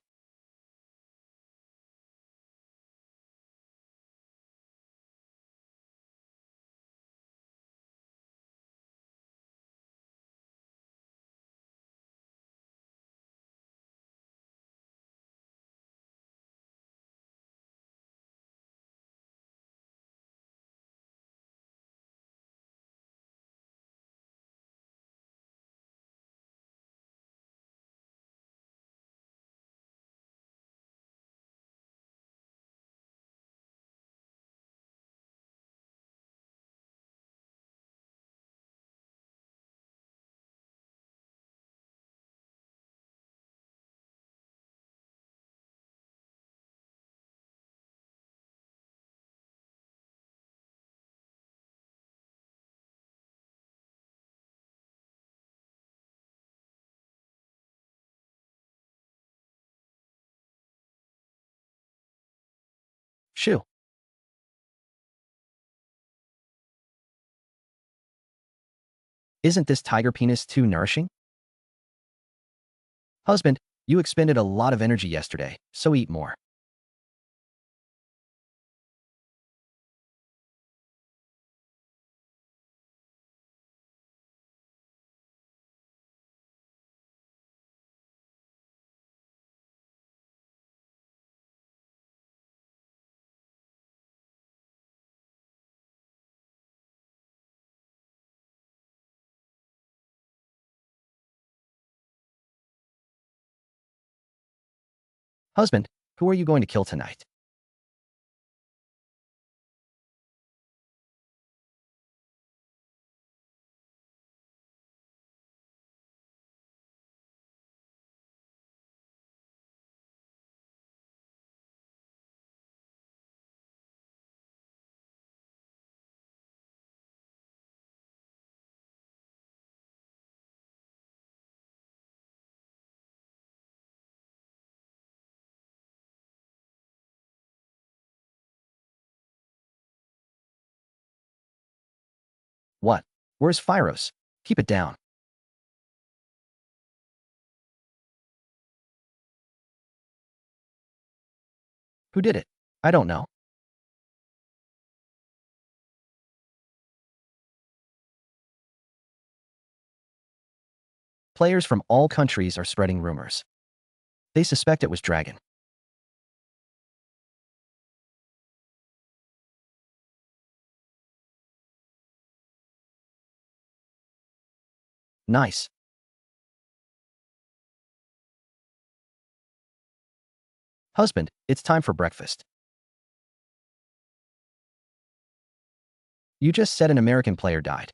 Shoo. Isn't this tiger penis too nourishing? Husband, you expended a lot of energy yesterday, so eat more. Husband, who are you going to kill tonight? What? Where's Phyros? Keep it down. Who did it? I don't know. Players from all countries are spreading rumors. They suspect it was Dragon. Nice. Husband, it's time for breakfast. You just said an American player died.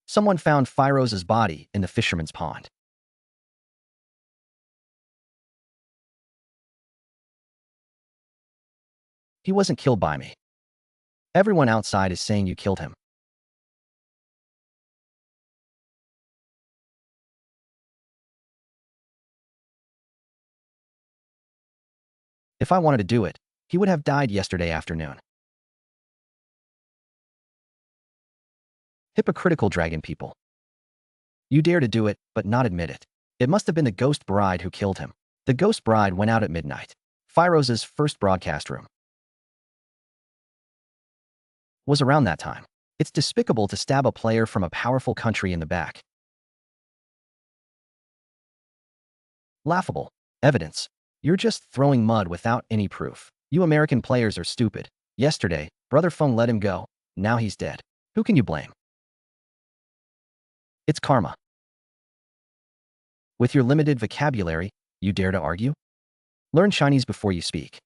Someone found Phyros' body in the fisherman's pond. He wasn't killed by me. Everyone outside is saying you killed him. If I wanted to do it, he would have died yesterday afternoon. Hypocritical dragon people. You dare to do it, but not admit it. It must have been the ghost bride who killed him. The ghost bride went out at midnight. Phyros' first broadcast room was around that time. It's despicable to stab a player from a powerful country in the back. Laughable. Evidence. You're just throwing mud without any proof. You American players are stupid. Yesterday, Brother Feng let him go. Now he's dead. Who can you blame? It's karma. With your limited vocabulary, you dare to argue? Learn Chinese before you speak.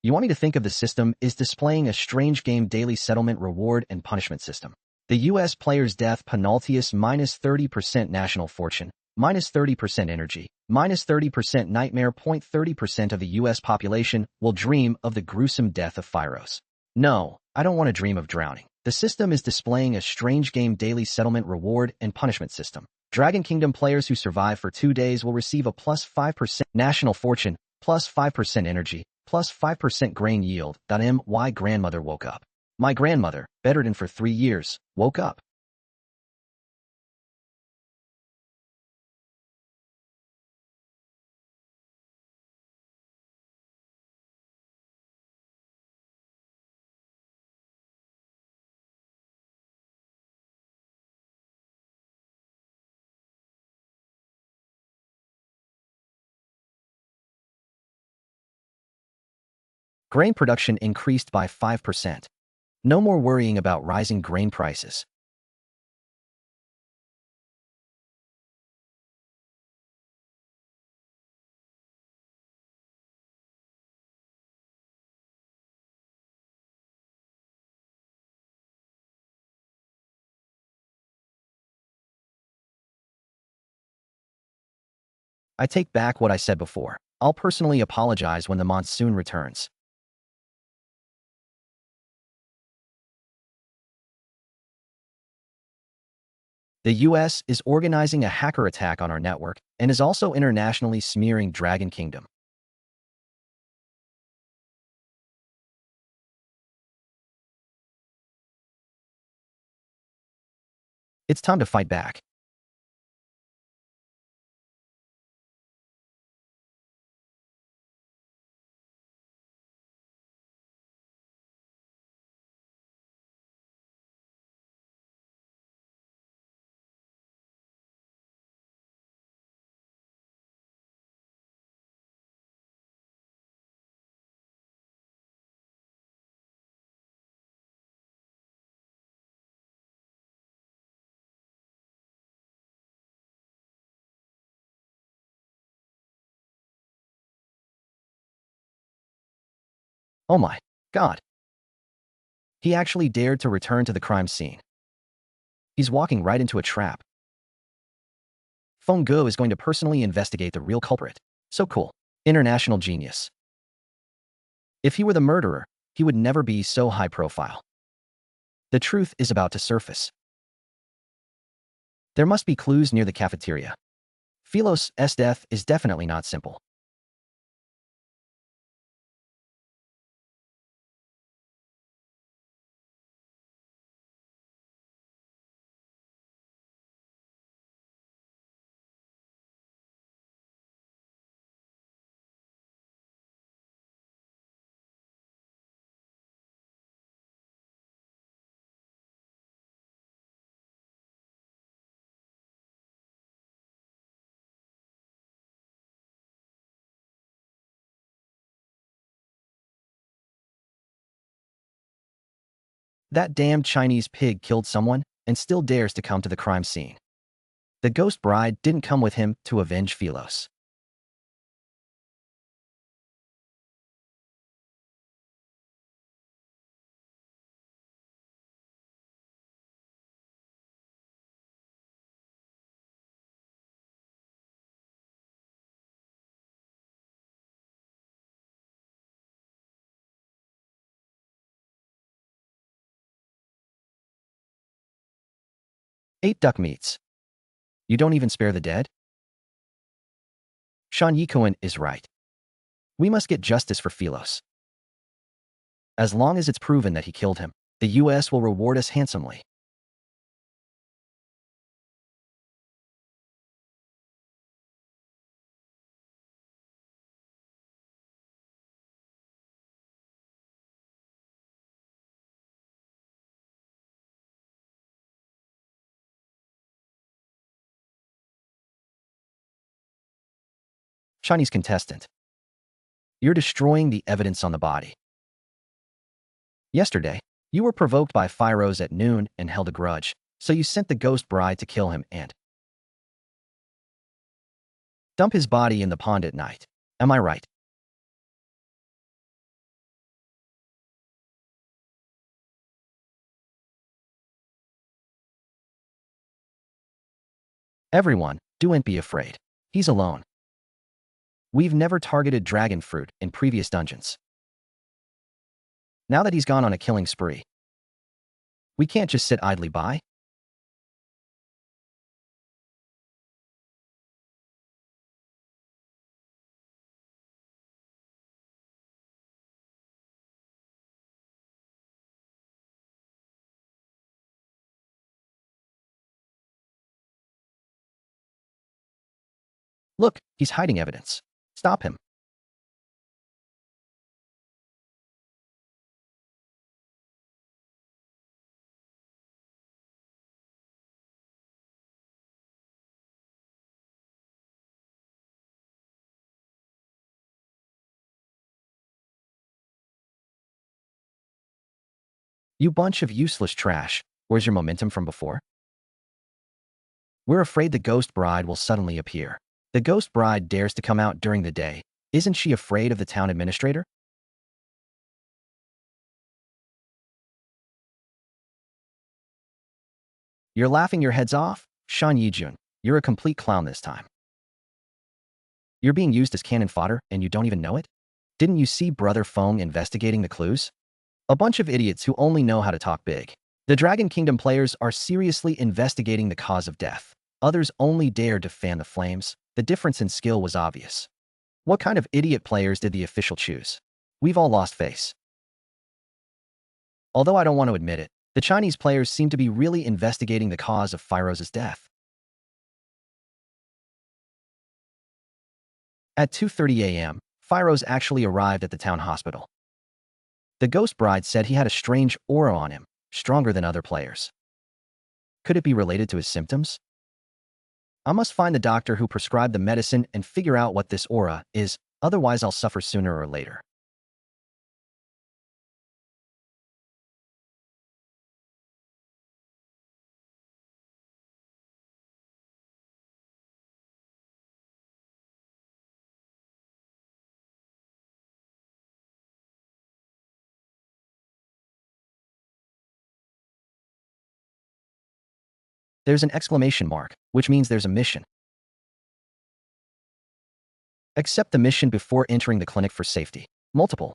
You want me to think of the system is displaying a strange game daily settlement reward and punishment system. The US player's death penalties minus 30% national fortune, minus 30% energy, minus 30% nightmare. 30% of the US population will dream of the gruesome death of Phyros. No, I don't want to dream of drowning. The system is displaying a strange game daily settlement reward and punishment system. Dragon Kingdom players who survive for 2 days will receive a plus 5% national fortune, plus 5% energy, plus 5% grain yield. My grandmother woke up. My grandmother, bedridden for 3 years, woke up. Grain production increased by 5%. No more worrying about rising grain prices. I take back what I said before. I'll personally apologize when the monsoon returns. The US is organizing a hacker attack on our network and is also internationally smearing Dragon Kingdom. It's time to fight back. Oh my God. He actually dared to return to the crime scene. He's walking right into a trap. Feng Go is going to personally investigate the real culprit. So cool. International genius. If he were the murderer, he would never be so high profile. The truth is about to surface. There must be clues near the cafeteria. Philos' death is definitely not simple. That damned Chinese pig killed someone and still dares to come to the crime scene. The ghost bride didn't come with him to avenge Philos. Eight duck meats. You don't even spare the dead? Shan Yikoen is right. We must get justice for Philos. As long as it's proven that he killed him, the US will reward us handsomely. Chinese contestant. You're destroying the evidence on the body. Yesterday, you were provoked by Phiros at noon and held a grudge, so you sent the ghost bride to kill him and dump his body in the pond at night. Am I right? Everyone, don't be afraid. He's alone. We've never targeted dragon fruit in previous dungeons. Now that he's gone on a killing spree, we can't just sit idly by. Look, he's hiding evidence. Stop him. You bunch of useless trash. Where's your momentum from before? We're afraid the ghost bride will suddenly appear. The ghost bride dares to come out during the day. Isn't she afraid of the town administrator? You're laughing your heads off? Shan Yijun, you're a complete clown this time. You're being used as cannon fodder and you don't even know it? Didn't you see Brother Feng investigating the clues? A bunch of idiots who only know how to talk big. The Dragon Kingdom players are seriously investigating the cause of death. Others only dared to fan the flames. The difference in skill was obvious. What kind of idiot players did the official choose? We've all lost face. Although I don't want to admit it, the Chinese players seem to be really investigating the cause of Phiros' death. At 2:30 a.m., Phiros actually arrived at the town hospital. The ghost bride said he had a strange aura on him, stronger than other players. Could it be related to his symptoms? I must find the doctor who prescribed the medicine and figure out what this aura is, otherwise I'll suffer sooner or later. There's an exclamation mark, which means there's a mission. Accept the mission before entering the clinic for safety. Multiple.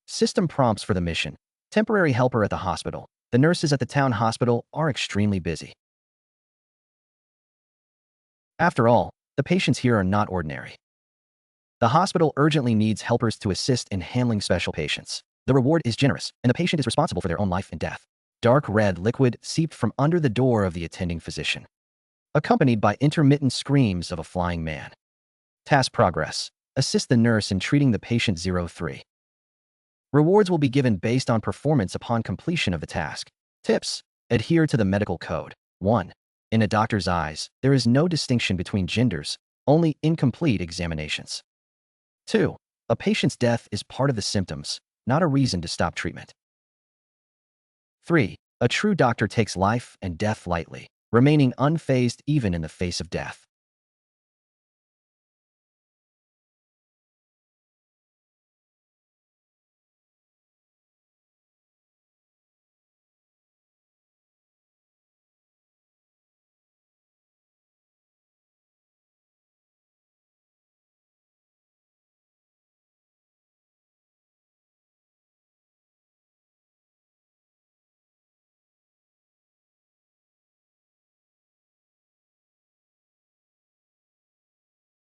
System prompts for the mission. Temporary helper at the hospital. The nurses at the town hospital are extremely busy. After all, the patients here are not ordinary. The hospital urgently needs helpers to assist in handling special patients. The reward is generous, and the patient is responsible for their own life and death. Dark red liquid seeped from under the door of the attending physician, accompanied by intermittent screams of a flying man. Task progress. Assist the nurse in treating the patient 03. Rewards will be given based on performance upon completion of the task. Tips. Adhere to the medical code. 1. In a doctor's eyes, there is no distinction between genders, only incomplete examinations. 2. A patient's death is part of the symptoms, not a reason to stop treatment. 3. A true doctor takes life and death lightly, remaining unfazed even in the face of death.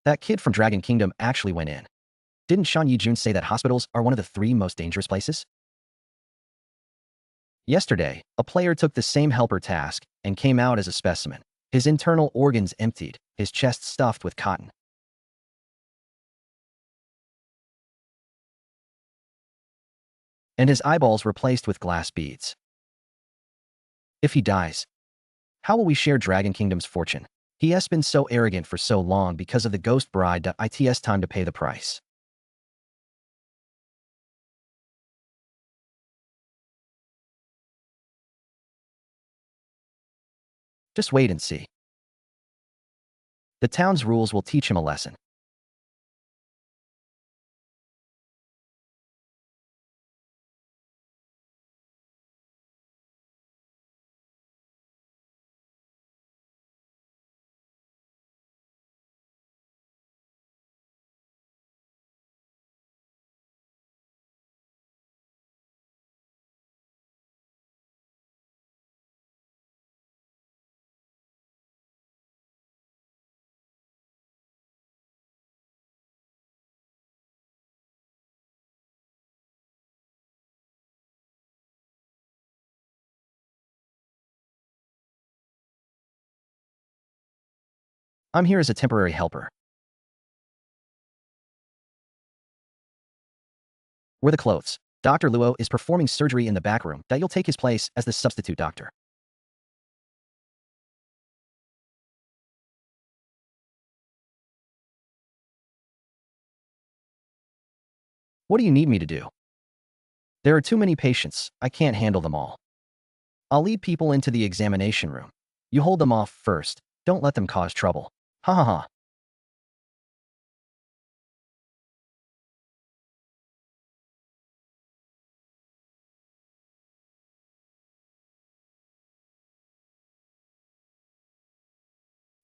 That kid from Dragon Kingdom actually went in. Didn't Shan Yijun say that hospitals are one of the 3 most dangerous places? Yesterday, a player took the same helper task and came out as a specimen. His internal organs emptied, his chest stuffed with cotton, and his eyeballs replaced with glass beads. If he dies, how will we share Dragon Kingdom's fortune? He has been so arrogant for so long because of the ghost bride that it's time to pay the price. Just wait and see. The town's rules will teach him a lesson. I'm here as a temporary helper. Wear the clothes. Dr. Luo is performing surgery in the back room that you'll take his place as the substitute doctor. What do you need me to do? There are too many patients. I can't handle them all. I'll lead people into the examination room. You hold them off first. Don't let them cause trouble. Ha ha ha.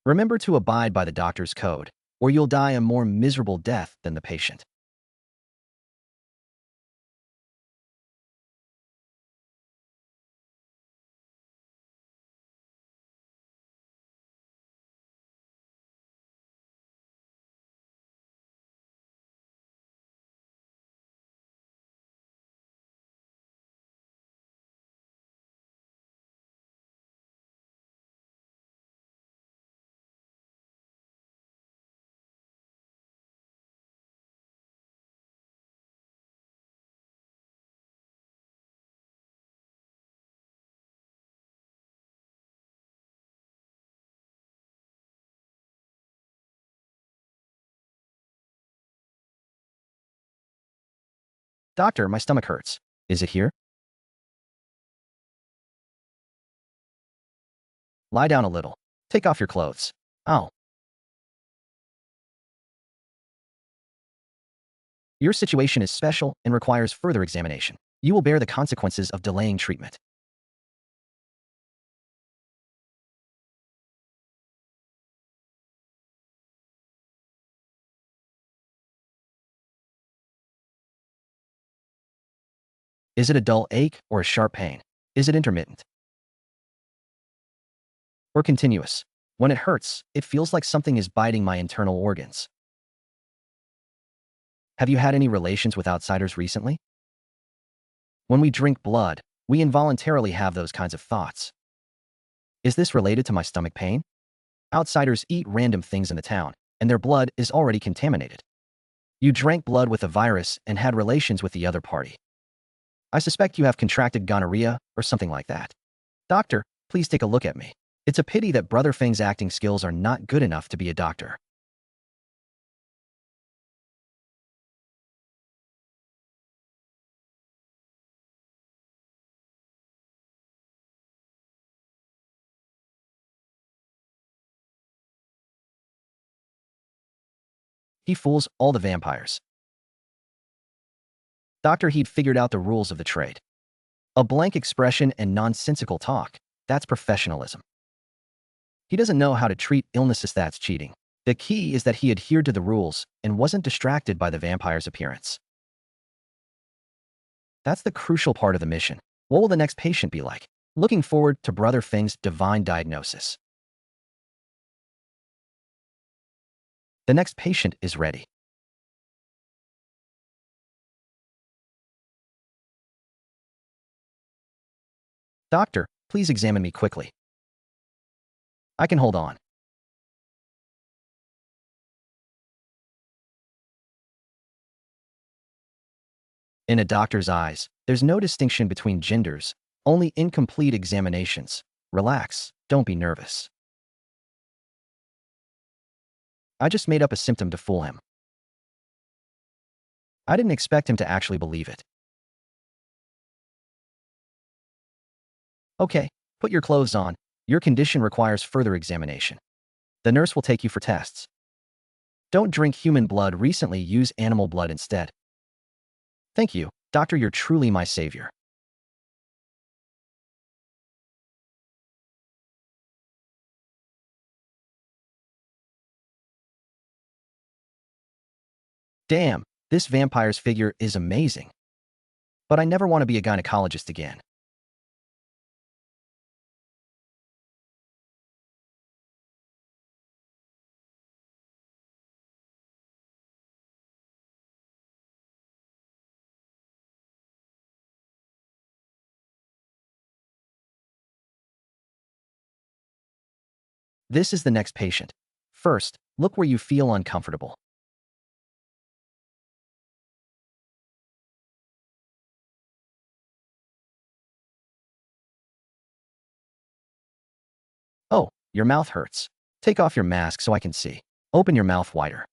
Remember to abide by the doctor's code, or you'll die a more miserable death than the patient. Doctor, my stomach hurts. Is it here? Lie down a little. Take off your clothes. Oh, your situation is special and requires further examination. You will bear the consequences of delaying treatment. Is it a dull ache or a sharp pain? Is it intermittent or continuous? When it hurts, it feels like something is biting my internal organs. Have you had any relations with outsiders recently? When we drink blood, we involuntarily have those kinds of thoughts. Is this related to my stomach pain? Outsiders eat random things in the town, and their blood is already contaminated. You drank blood with a virus and had relations with the other party. I suspect you have contracted gonorrhea or something like that. Doctor, please take a look at me. It's a pity that Brother Feng's acting skills are not good enough to be a doctor. He fools all the vampires. Doctor, he'd figured out the rules of the trade. A blank expression and nonsensical talk, that's professionalism. He doesn't know how to treat illnesses, that's cheating. The key is that he adhered to the rules and wasn't distracted by the vampire's appearance. That's the crucial part of the mission. What will the next patient be like? Looking forward to Brother Feng's divine diagnosis. The next patient is ready. Doctor, please examine me quickly. I can hold on. In a doctor's eyes, there's no distinction between genders, only incomplete examinations. Relax, don't be nervous. I just made up a symptom to fool him. I didn't expect him to actually believe it. Okay, put your clothes on. Your condition requires further examination. The nurse will take you for tests. Don't drink human blood recently, use animal blood instead. Thank you, doctor, you're truly my savior. Damn, this vampire's figure is amazing. But I never want to be a gynecologist again. This is the next patient. First, look where you feel uncomfortable. Oh, your mouth hurts. Take off your mask so I can see. Open your mouth wider.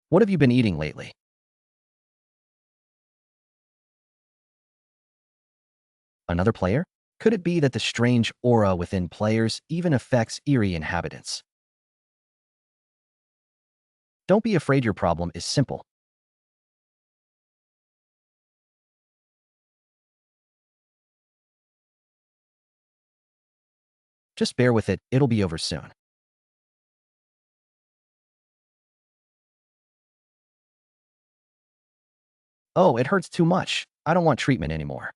What have you been eating lately? Another player? Could it be that the strange aura within players even affects eerie inhabitants? Don't be afraid, your problem is simple. Just bear with it, it'll be over soon. Oh, it hurts too much. I don't want treatment anymore.